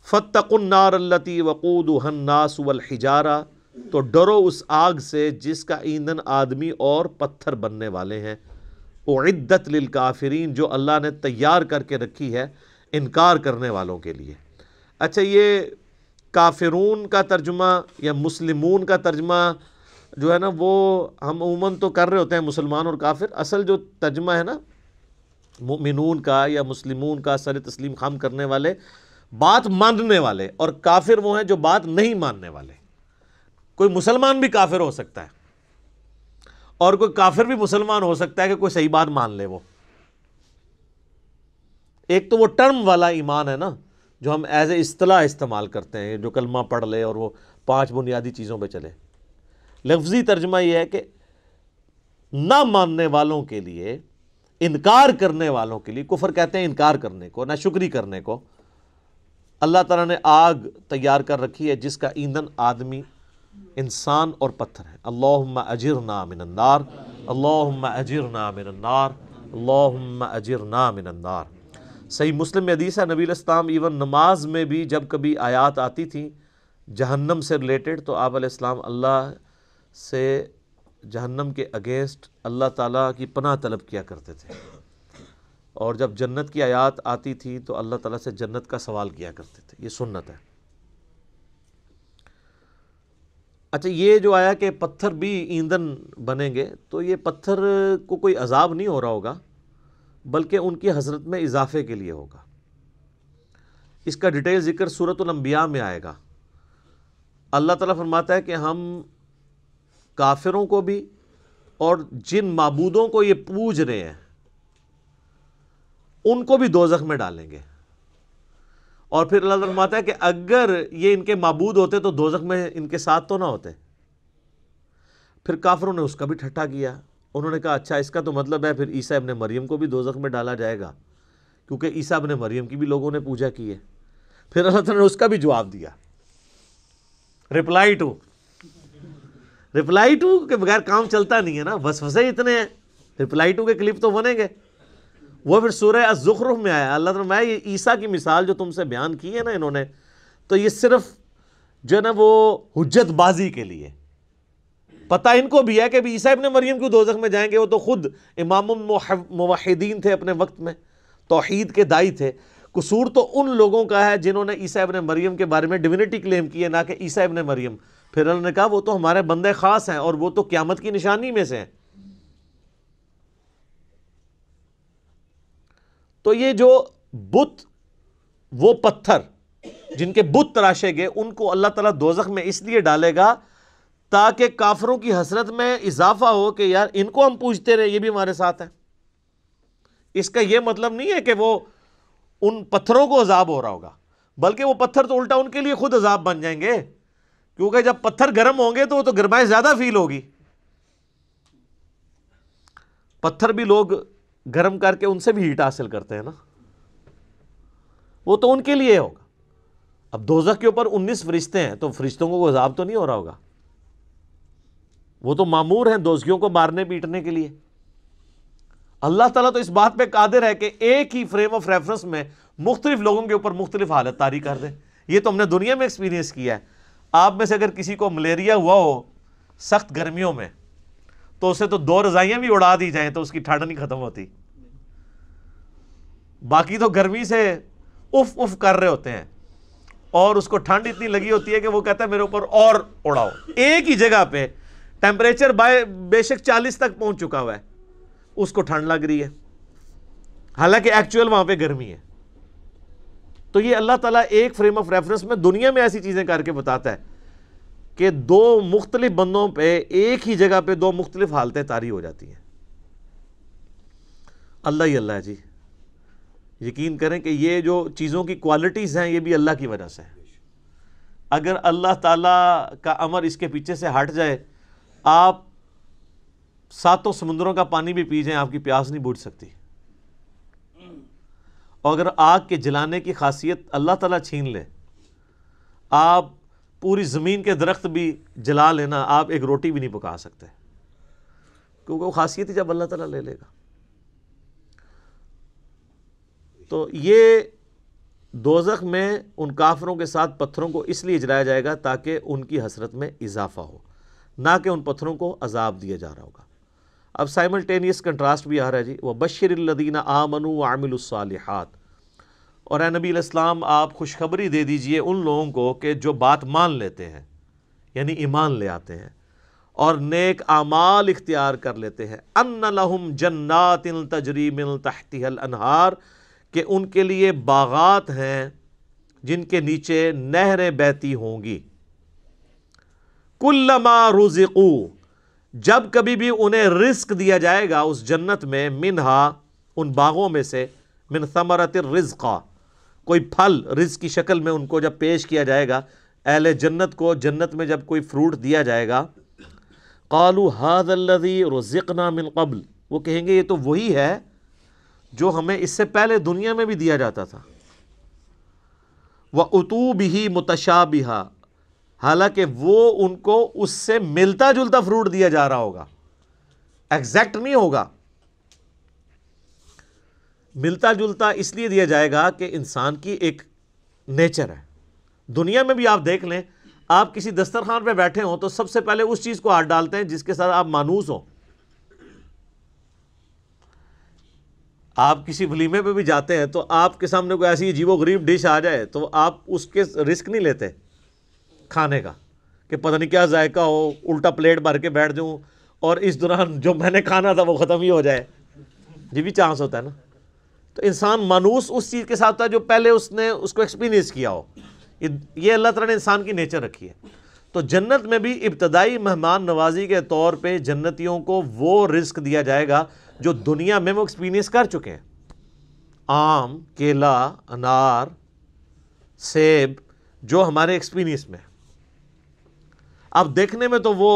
فَاتَّقُوا النَّارَ الَّتِي وَقُودُهَا النَّاسُ وَالْحِجَارَةُ، تو ڈرو اس آگ سے جس کا ایندھن آدمی اور پتھر بننے والے ہیں۔ اعدت للکافرین، جو اللہ نے تیار کر کے رکھی ہے انکار کرنے والوں کے لیے۔ اچھا، یہ کافرون کا ترجمہ یا مسلمون کا ترجمہ جو ہے نا، وہ ہم عموماً تو کر رہے ہوتے ہیں مسلمان اور کافر، اصل جو ترجمہ ہے نا مؤمنون کا یا مسلمون کا، سر تسلیم خم کرنے والے، بات ماننے والے، اور کافر وہ ہیں جو بات نہیں ماننے والے۔ کوئی مسلمان بھی کافر ہو سکتا ہے، اور کوئی کافر بھی مسلمان ہو سکتا ہے کہ کوئی صحیح بات مان لے۔ وہ ایک تو وہ ٹرم والا ایمان ہے نا جو ہم ایز اے اصطلاح استعمال کرتے ہیں، جو کلمہ پڑھ لے اور وہ 5 بنیادی چیزوں پہ چلے۔ لفظی ترجمہ یہ ہے کہ نہ ماننے والوں کے لیے، انکار کرنے والوں کے لیے، کفر کہتے ہیں انکار کرنے کو، ناشکری کرنے کو، اللہ تعالیٰ نے آگ تیار کر رکھی ہے جس کا ایندھن آدمی، انسان اور پتھر ہے۔ اللہم اجرنا من النار، اللہم اجرنا من النار، اللہم اجرنا من النار۔ صحیح مسلم میں حدیث ہے، نبی علیہ السلام ایون نماز میں بھی جب کبھی آیات آتی تھیں جہنم سے ریلیٹڈ تو آپ علیہ السلام اللہ سے جہنم کے اگینسٹ اللہ تعالیٰ کی پناہ طلب کیا کرتے تھے، اور جب جنت کی آیات آتی تھی تو اللہ تعالیٰ سے جنت کا سوال کیا کرتے تھے۔ یہ سنت ہے۔ اچھا، یہ جو آیا کہ پتھر بھی ایندھن بنیں گے، تو یہ پتھر کو کوئی عذاب نہیں ہو رہا ہوگا، بلکہ ان کی حسرت میں اضافے کے لیے ہوگا۔ اس کا ڈیٹیل ذکر سورۃ الانبیاء میں آئے گا اللہ تعالیٰ فرماتا ہے کہ ہم کافروں کو بھی اور جن معبودوں کو یہ پوج رہے ہیں ان کو بھی دوزخ میں ڈالیں گے. اور پھر اللہ تعالیٰ فرماتا ہے کہ اگر یہ ان کے معبود ہوتے تو دوزخ میں ان کے ساتھ تو نہ ہوتے. پھر کافروں نے اس کا بھی ٹھٹھا کیا. انہوں نے کہا اچھا اس کا تو مطلب ہے پھر عیسیٰ ابن مریم کو بھی دوزخ میں ڈالا جائے گا، کیونکہ عیسیٰ ابن مریم کی بھی لوگوں نے پوجا کی ہے. پھر اللہ تعالیٰ نے اس کا بھی جواب دیا، رپلائی ٹو کے بغیر کام چلتا نہیں ہے نا، وسوسے اتنے ہیں. رپلائی ٹو کے کلپ تو بنے گے. وہ پھر سورہ الزخرف میں آیا، اللہ تعالیٰ نے یہ عیسیٰ کی مثال جو تم سے بیان کی ہے نا انہوں نے، تو یہ صرف جو ہے نا وہ حجت بازی کے لیے. پتہ ان کو بھی ہے کہ عیسیٰ ابن مریم کیوں دوزخ میں جائیں گے، وہ تو خود امام الموحدین تھے اپنے وقت میں، توحید کے دائی تھے. قصور تو ان لوگوں کا ہے جنہوں نے عیسیٰ ابن مریم کے بارے میں ڈیوینٹی کلیم کی ہے، نہ کہ عیسیٰ ابن مریم. پھر انہوں نے کہا وہ تو ہمارے بندے خاص ہیں اور وہ تو قیامت کی نشانی میں سے ہیں. تو یہ جو بت، وہ پتھر جن کے بت تراشے گئے، ان کو اللہ تعالیٰ دوزخ میں اس لیے ڈالے گا تاکہ کافروں کی حسرت میں اضافہ ہو کہ یار ان کو ہم پوجتے رہے، یہ بھی ہمارے ساتھ ہیں. اس کا یہ مطلب نہیں ہے کہ وہ ان پتھروں کو عذاب ہو رہا ہوگا، بلکہ وہ پتھر تو الٹا ان کے لیے خود عذاب بن جائیں گے، کیونکہ جب پتھر گرم ہوں گے تو وہ تو گرمائش زیادہ فیل ہوگی. پتھر بھی لوگ گرم کر کے ان سے بھی ہیٹ حاصل کرتے ہیں نا، وہ تو ان کے لیے ہوگا. اب دوزخ کے اوپر 19 فرشتے ہیں تو فرشتوں کو عذاب تو نہیں ہو رہا ہوگا، وہ تو مامور ہیں دوزخیوں کو مارنے پیٹنے کے لیے. اللہ تعالیٰ تو اس بات پہ قادر ہے کہ ایک ہی فریم آف ریفرنس میں مختلف لوگوں کے اوپر مختلف حالت طاری کر دے. یہ تو ہم نے دنیا میں ایکسپیرینس کیا ہے. آپ میں سے اگر کسی کو ملیریا ہوا ہو سخت گرمیوں میں تو اسے تو 2 رضائیاں بھی اڑا دی جائیں تو اس کی ٹھنڈ نہیں ختم ہوتی. باقی تو گرمی سے اف اف کر رہے ہوتے ہیں اور اس کو ٹھنڈ اتنی لگی ہوتی ہے کہ وہ کہتا ہے میرے اوپر اور اڑاؤ. ایک ہی جگہ پہ ٹیمپریچر بے شک 40 تک پہنچ چکا ہوا ہے، اس کو ٹھنڈ لگ رہی ہے، حالانکہ ایکچوئل وہاں پہ گرمی ہے. تو یہ اللہ تعالیٰ ایک فریم آف ریفرنس میں دنیا میں ایسی چیزیں کر کے بتاتا ہے کہ 2 مختلف بندوں پہ ایک ہی جگہ پہ 2 مختلف حالتیں طاری ہو جاتی ہیں. اللہ ہی اللہ ہے جی. یقین کریں کہ یہ جو چیزوں کی کوالٹیز ہیں یہ بھی اللہ کی وجہ سے ہے. اگر اللہ تعالیٰ کا امر اس کے پیچھے سے ہٹ جائے، آپ 7 سمندروں کا پانی بھی پی جائیں آپ کی پیاس نہیں بجھ سکتی. اور اگر آگ کے جلانے کی خاصیت اللہ تعالیٰ چھین لے، آپ پوری زمین کے درخت بھی جلا لینا، آپ ایک روٹی بھی نہیں پکا سکتے، کیونکہ وہ خاصیت ہی جب اللہ تعالیٰ لے لے گا. تو یہ دوزخ میں ان کافروں کے ساتھ پتھروں کو اس لیے جلایا جائے گا تاکہ ان کی حسرت میں اضافہ ہو، نہ کہ ان پتھروں کو عذاب دیا جا رہا ہوگا. اب سائملٹینیس کنٹراسٹ بھی آ رہا ہے جی. وَبَشِّرِ الَّذِينَ آمَنُوا وَعَمِلُوا الصَّالِحَاتِ. اور اے نبی علیہ السلام آپ خوشخبری دے دیجئے ان لوگوں کو کہ جو بات مان لیتے ہیں، یعنی ایمان لے آتے ہیں اور نیک اعمال اختیار کر لیتے ہیں، أَنَّ لَهُمْ جَنَّاتٍ تَجْرِي مِن تَحْتِهَا الْأَنْهَارُ، کہ ان کے لیے باغات ہیں جن کے نیچے نہریں بہتی ہوں گی. كُلَّمَا رُزِقُوا، جب کبھی بھی انہیں رزق دیا جائے گا اس جنت میں، منہا ان باغوں میں سے، من ثمرۃ الرزق، کوئی پھل رزق کی شکل میں ان کو جب پیش کیا جائے گا، اہل جنت کو جنت میں جب کوئی فروٹ دیا جائے گا، قالوا هذا الذي رزقنا من قبل، وہ کہیں گے یہ تو وہی ہے جو ہمیں اس سے پہلے دنیا میں بھی دیا جاتا تھا. وَأُتُوا بِهِ مُتَشَابِهًا، حالانکہ وہ ان کو اس سے ملتا جلتا فروٹ دیا جا رہا ہوگا، ایگزیکٹ نہیں ہوگا. ملتا جلتا اس لیے دیا جائے گا کہ انسان کی ایک نیچر ہے. دنیا میں بھی آپ دیکھ لیں، آپ کسی دسترخوان پہ بیٹھے ہوں تو سب سے پہلے اس چیز کو ہاتھ ڈالتے ہیں جس کے ساتھ آپ مانوس ہوں. آپ کسی ولیمے پہ بھی جاتے ہیں تو آپ کے سامنے کوئی ایسی عجیب و غریب ڈش آ جائے تو آپ اس کے رسک نہیں لیتے کھانے کا کہ پتہ نہیں کیا ذائقہ ہو، الٹا پلیٹ بھر کے بیٹھ جاؤں اور اس دوران جو میں نے کھانا تھا وہ ختم ہی ہو جائے. یہ بھی چانس ہوتا ہے نا. تو انسان مانوس اس چیز کے ساتھ ہوتا ہے جو پہلے اس نے اس کو ایکسپیرینس کیا ہو. یہ اللہ تعالیٰ نے انسان کی نیچر رکھی ہے. تو جنت میں بھی ابتدائی مہمان نوازی کے طور پہ جنتیوں کو وہ رزق دیا جائے گا جو دنیا میں وہ ایکسپیرینس کر چکے ہیں. آم، کیلا، انار، سیب، جو ہمارے ایکسپیرینس میں. اب دیکھنے میں تو وہ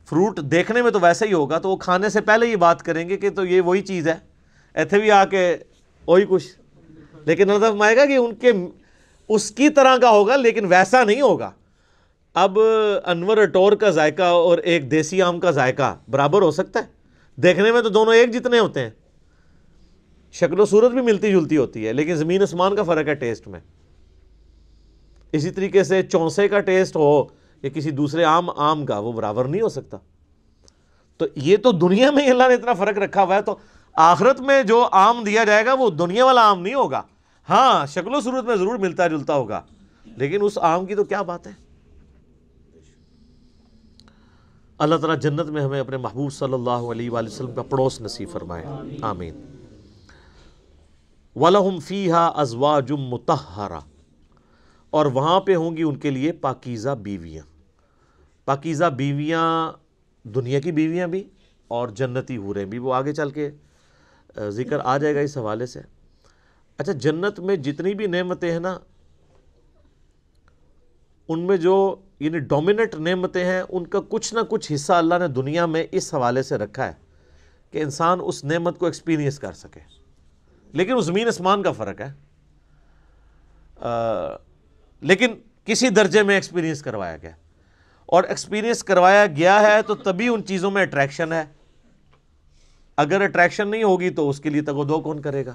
فروٹ دیکھنے میں تو ویسا ہی ہوگا، تو وہ کھانے سے پہلے ہی بات کریں گے کہ تو یہ وہی چیز ہے، ایتھے بھی آ کے وہی کچھ. لیکن نظر فرمائے گا کہ ان کے اس کی طرح کا ہوگا لیکن ویسا نہیں ہوگا. اب انور اٹور کا ذائقہ اور ایک دیسی آم کا ذائقہ برابر ہو سکتا ہے؟ دیکھنے میں تو دونوں ایک جتنے ہوتے ہیں، شکل و صورت بھی ملتی جلتی ہوتی ہے، لیکن زمین آسمان کا فرق ہے ٹیسٹ میں. اسی طریقے سے چونسے کا ٹیسٹ ہو یا کسی دوسرے آم کا، وہ برابر نہیں ہو سکتا. تو یہ تو دنیا میں ہی اللہ نے اتنا فرق رکھا ہوا ہے، تو آخرت میں جو آم دیا جائے گا وہ دنیا والا آم نہیں ہوگا. ہاں شکل و صورت میں ضرور ملتا جلتا ہوگا، لیکن اس آم کی تو کیا بات ہے. اللہ تعالیٰ جنت میں ہمیں اپنے محبوب صلی اللہ علیہ وآلہ وسلم کا پڑوس نصیب فرمائے، آمین. وَلَهُمْ فِيهَا أَزْوَاجٌ مُطَهَّرَةٌ، اور وہاں پہ ہوں گی ان کے لیے پاکیزہ بیویاں. پاکیزہ بیویاں دنیا کی بیویاں بھی اور جنتی حوریں بھی، وہ آگے چل کے ذکر آ جائے گا اس حوالے سے. اچھا، جنت میں جتنی بھی نعمتیں ہیں نا، ان میں جو یعنی ڈومیننٹ نعمتیں ہیں، ان کا کچھ نہ کچھ حصہ اللہ نے دنیا میں اس حوالے سے رکھا ہے کہ انسان اس نعمت کو ایکسپیرینس کر سکے. لیکن وہ زمین آسمان کا فرق ہے، لیکن کسی درجے میں ایکسپیرینس کروایا گیا، اور ایکسپیرینس کروایا گیا ہے تو تبھی ان چیزوں میں اٹریکشن ہے. اگر اٹریکشن نہیں ہوگی تو اس کے لیے تگ و دو کون کرے گا.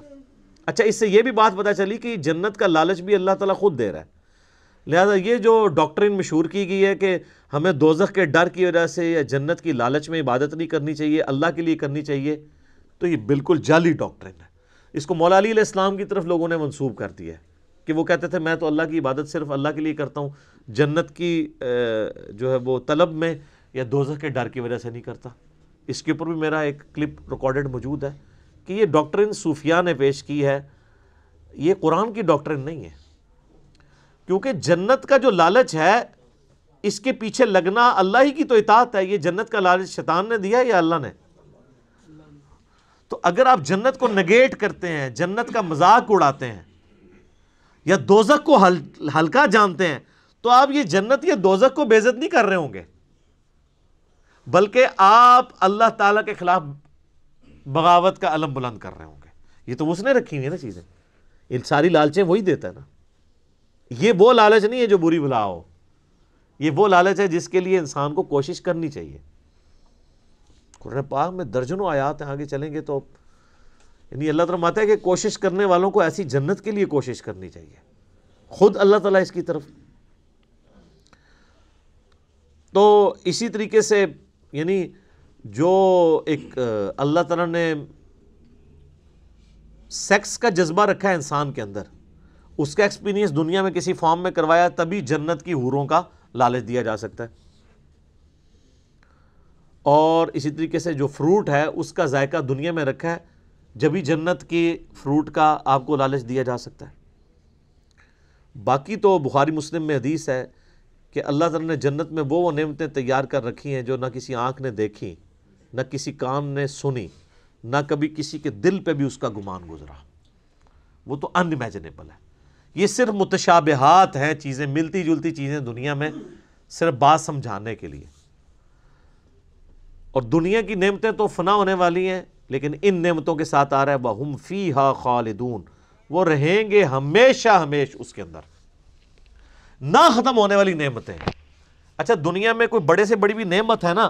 اچھا، اس سے یہ بھی بات پتہ چلی کہ جنت کا لالچ بھی اللہ تعالیٰ خود دے رہا ہے. لہذا یہ جو ڈاکٹرین مشہور کی گئی ہے کہ ہمیں دوزخ کے ڈر کی وجہ سے یا جنت کی لالچ میں عبادت نہیں کرنی چاہیے، اللہ کے لیے کرنی چاہیے، تو یہ بالکل جعلی ڈاکٹرین ہے. اس کو مولا علی علیہ السلام کی طرف لوگوں نے منسوب کر دیا ہے کہ وہ کہتے تھے میں تو اللہ کی عبادت صرف اللہ کے لیے کرتا ہوں، جنت کی جو ہے وہ طلب میں یا دوزخ کے ڈر کی وجہ سے نہیں کرتا. اس کے اوپر بھی میرا ایک کلپ ریکارڈڈ موجود ہے کہ یہ ڈاکٹرین صوفیاء نے پیش کی ہے، یہ قرآن کی ڈاکٹرین نہیں ہے. کیونکہ جنت کا جو لالچ ہے اس کے پیچھے لگنا اللہ ہی کی تو اطاعت ہے. یہ جنت کا لالچ شیطان نے دیا یا اللہ نے؟ تو اگر آپ جنت کو نگیٹ کرتے ہیں، جنت کا مذاق اڑاتے ہیں یا دوزخ کو ہلکا جانتے ہیں، تو آپ یہ جنت یا دوزخ کو بے عزت نہیں کر رہے ہوں گے، بلکہ آپ اللہ تعالیٰ کے خلاف بغاوت کا علم بلند کر رہے ہوں گے. یہ تو اس نے رکھی ہوئی ہے نا چیزیں، ان ساری لالچیں وہی دیتا ہے نا. یہ وہ لالچ نہیں ہے جو بری بلا ہو، یہ وہ لالچ ہے جس کے لیے انسان کو کوشش کرنی چاہیے. قرآن پاک میں درجنوں آیات ہیں، آگے چلیں گے تو یعنی اللہ تعالیٰ فرماتا ہے کہ کوشش کرنے والوں کو ایسی جنت کے لیے کوشش کرنی چاہیے. خود اللہ تعالیٰ اس کی طرف. تو اسی طریقے سے یعنی جو ایک اللہ تعالیٰ نے سیکس کا جذبہ رکھا ہے انسان کے اندر، اس کا ایکسپیرینس دنیا میں کسی فارم میں کروایا، تبھی جنت کی حوروں کا لالچ دیا جا سکتا ہے. اور اسی طریقے سے جو فروٹ ہے اس کا ذائقہ دنیا میں رکھا ہے، جبھی جنت کی فروٹ کا آپ کو لالچ دیا جا سکتا ہے. باقی تو بخاری مسلم میں حدیث ہے کہ اللہ تعالیٰ نے جنت میں وہ نعمتیں تیار کر رکھی ہیں جو نہ کسی آنکھ نے دیکھی، نہ کسی کان نے سنی، نہ کبھی کسی کے دل پہ بھی اس کا گمان گزرا. وہ تو ان امیجنیبل ہے. یہ صرف متشابہات ہیں، چیزیں ملتی جلتی چیزیں دنیا میں، صرف بات سمجھانے کے لیے. اور دنیا کی نعمتیں تو فنا ہونے والی ہیں، لیکن ان نعمتوں کے ساتھ آ رہا ہے وَهُمْ فِيهَا خَالِدُونَ، وہ رہیں گے ہمیشہ ہمیش اس کے اندر. نہ ختم ہونے والی نعمتیں. اچھا، دنیا میں کوئی بڑے سے بڑی بھی نعمت ہے نا،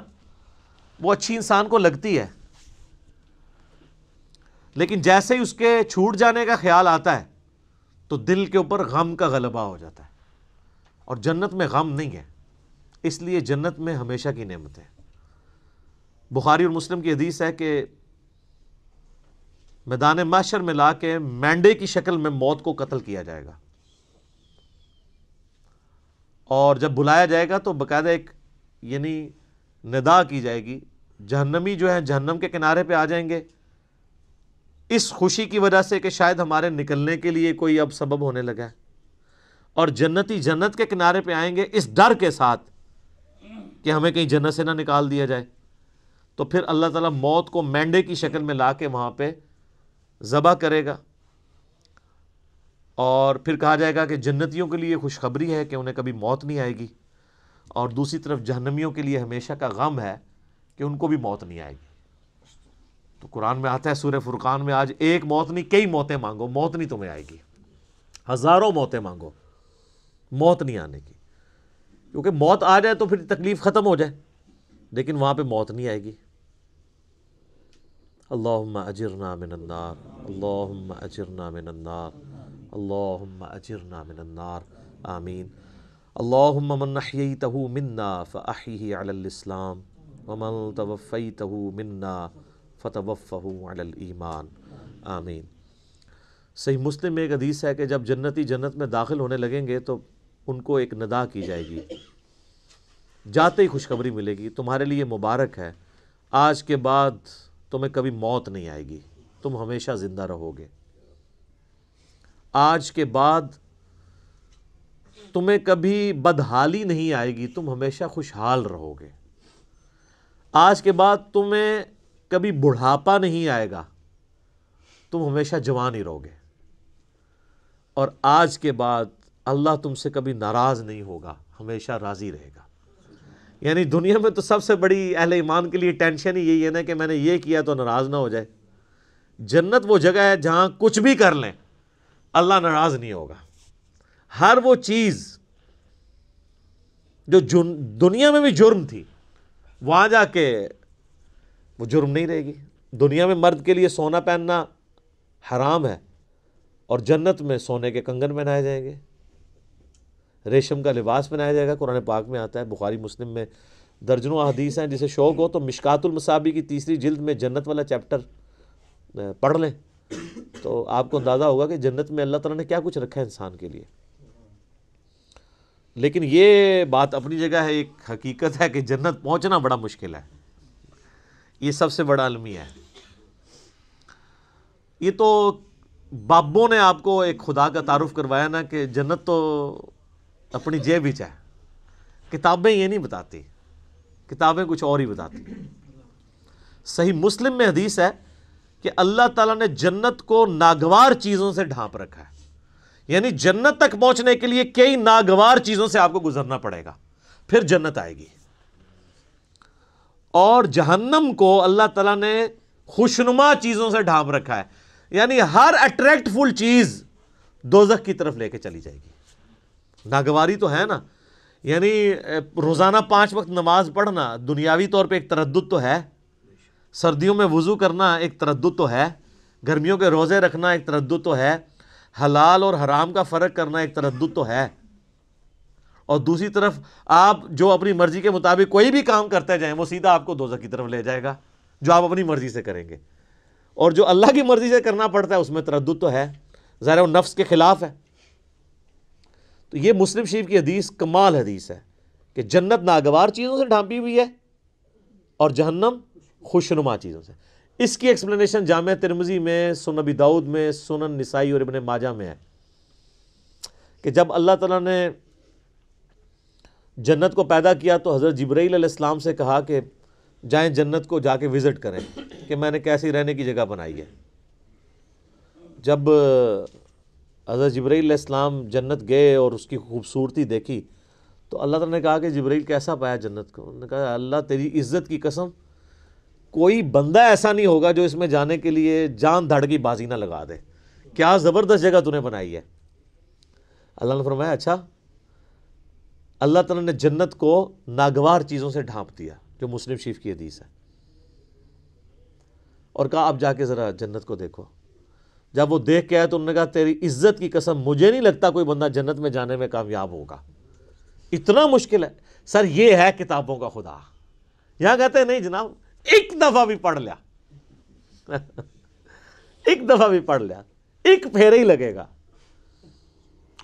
وہ اچھی انسان کو لگتی ہے، لیکن جیسے ہی اس کے چھوٹ جانے کا خیال آتا ہے تو دل کے اوپر غم کا غلبہ ہو جاتا ہے. اور جنت میں غم نہیں ہے، اس لیے جنت میں ہمیشہ کی نعمتیں. بخاری اور مسلم کی حدیث ہے کہ میدان محشر میں لا کے مینڈے کی شکل میں موت کو قتل کیا جائے گا، اور جب بلایا جائے گا تو باقاعدہ ایک یعنی ندا کی جائے گی. جہنمی جو ہے جہنم کے کنارے پہ آ جائیں گے اس خوشی کی وجہ سے کہ شاید ہمارے نکلنے کے لیے کوئی اب سبب ہونے لگا ہے. اور جنتی جنت کے کنارے پہ آئیں گے اس ڈر کے ساتھ کہ ہمیں کہیں جنت سے نہ نکال دیا جائے، تو پھر اللہ تعالیٰ موت کو مینڈے کی شکل میں لا کے وہاں پہ ذبح کرے گا، اور پھر کہا جائے گا کہ جنتیوں کے لیے خوشخبری ہے کہ انہیں کبھی موت نہیں آئے گی، اور دوسری طرف جہنمیوں کے لیے ہمیشہ کا غم ہے کہ ان کو بھی موت نہیں آئے گی۔ تو قرآن میں آتا ہے سورہ فرقان میں، آج ایک موت نہیں کئی موتیں مانگو، موت نہیں تمہیں آئے گی، ہزاروں موتیں مانگو، موت نہیں آنے کی، کیونکہ موت آ جائے تو پھر تکلیف ختم ہو جائے، لیکن وہاں پہ موت نہیں آئے گی۔ اللہم اجرنا من النار، اللہم اجرنا من النار، اللہم اجرنا من النار، آمین۔ اللہم من احییتہ منا فاحیہ علی الاسلام ومن توفیتہ منا فتوفہ علی الایمان، آمین۔ صحیح مسلم میں ایک حدیث ہے کہ جب جنتی جنت میں داخل ہونے لگیں گے تو ان کو ایک ندا کی جائے گی، جاتے ہی خوشخبری ملے گی، تمہارے لیے مبارک ہے، آج کے بعد تمہیں کبھی موت نہیں آئے گی، تم ہمیشہ زندہ رہو گے، آج کے بعد تمہیں کبھی بدحالی نہیں آئے گی، تم ہمیشہ خوشحال رہو گے، آج کے بعد تمہیں کبھی بڑھاپا نہیں آئے گا، تم ہمیشہ جوان ہی رہو گے، اور آج کے بعد اللہ تم سے کبھی ناراض نہیں ہوگا، ہمیشہ راضی رہے گا۔ یعنی دنیا میں تو سب سے بڑی اہل ایمان کے لیے ٹینشن ہی یہی ہے نا کہ میں نے یہ کیا تو ناراض نہ ہو جائے۔ جنت وہ جگہ ہے جہاں کچھ بھی کر لیں اللہ ناراض نہیں ہوگا، ہر وہ چیز جو دنیا میں بھی جرم تھی وہاں جا کے وہ جرم نہیں رہے گی۔ دنیا میں مرد کے لیے سونا پہننا حرام ہے، اور جنت میں سونے کے کنگن پہنائے جائیں گے، ریشم کا لباس پہنایا جائے گا۔ قرآن پاک میں آتا ہے، بخاری مسلم میں درجنوں احادیث ہیں، جسے شوق ہو تو مشکات المصابیح کی 3 جلد میں جنت والا چیپٹر پڑھ لیں تو آپ کو اندازہ ہوگا کہ جنت میں اللہ تعالیٰ نے کیا کچھ رکھا ہے انسان کے لیے۔ لیکن یہ بات اپنی جگہ ہے، ایک حقیقت ہے کہ جنت پہنچنا بڑا مشکل ہے، یہ سب سے بڑا المیہ ہے۔ یہ تو بابوں نے آپ کو ایک خدا کا تعارف کروایا نا کہ جنت تو اپنی جیب ہی ہے، کتابیں یہ نہیں بتاتی، کتابیں کچھ اور ہی بتاتی۔ صحیح مسلم میں حدیث ہے کہ اللہ تعالیٰ نے جنت کو ناگوار چیزوں سے ڈھانپ رکھا ہے، یعنی جنت تک پہنچنے کے لیے کئی ناگوار چیزوں سے آپ کو گزرنا پڑے گا، پھر جنت آئے گی۔ اور جہنم کو اللہ تعالیٰ نے خوشنما چیزوں سے ڈھانپ رکھا ہے، یعنی ہر اٹریکٹ فل چیز دوزخ کی طرف لے کے چلی جائے گی۔ ناگواری تو ہے نا، یعنی روزانہ 5 وقت نماز پڑھنا دنیاوی طور پہ ایک تردد تو ہے، سردیوں میں وضو کرنا ایک تردد تو ہے، گرمیوں کے روزے رکھنا ایک تردد تو ہے، حلال اور حرام کا فرق کرنا ایک تردد تو ہے، اور دوسری طرف آپ جو اپنی مرضی کے مطابق کوئی بھی کام کرتے جائیں وہ سیدھا آپ کو دوزخ کی طرف لے جائے گا، جو آپ اپنی مرضی سے کریں گے، اور جو اللہ کی مرضی سے کرنا پڑتا ہے اس میں تردد تو ہے، ظاہر وہ نفس کے خلاف ہے۔ تو یہ مسلم شریف کی حدیث کمال حدیث ہے کہ جنت ناگوار چیزوں سے ڈھانپی ہوئی ہے اور جہنم خوشنما چیزوں سے۔ اس کی ایکسپلینیشن جامع ترمذی میں، سنن ابی داؤد میں، سنن نسائی اور ابن ماجہ میں ہے کہ جب اللہ تعالیٰ نے جنت کو پیدا کیا تو حضرت جبرائیل علیہ السلام سے کہا کہ جائیں جنت کو جا کے وزٹ کریں کہ میں نے کیسی رہنے کی جگہ بنائی ہے۔ جب حضرت جبرائیل علیہ السلام جنت گئے اور اس کی خوبصورتی دیکھی تو اللہ تعالیٰ نے کہا کہ جبرائیل کیسا پایا جنت کو؟ انہوں نے کہا اللہ تیری عزت کی قسم کوئی بندہ ایسا نہیں ہوگا جو اس میں جانے کے لیے جان دھڑ کی بازی نہ لگا دے، کیا زبردست جگہ تو نے بنائی ہے۔ اللہ نے فرمایا اچھا، اللہ تعالیٰ نے جنت کو ناگوار چیزوں سے ڈھانپ دیا، جو مسلم شریف کی حدیث ہے، اور کہا اب جا کے ذرا جنت کو دیکھو۔ جب وہ دیکھ کے آئے تو انہوں نے کہا تیری عزت کی قسم مجھے نہیں لگتا کوئی بندہ جنت میں جانے میں کامیاب ہوگا، اتنا مشکل ہے۔ سر یہ ہے کتابوں کا خدا، یہاں کہتے ہیں نہیں جناب ایک دفعہ بھی پڑھ لیا ایک دفعہ بھی پڑھ لیا، ایک پھیرا ہی لگے گا۔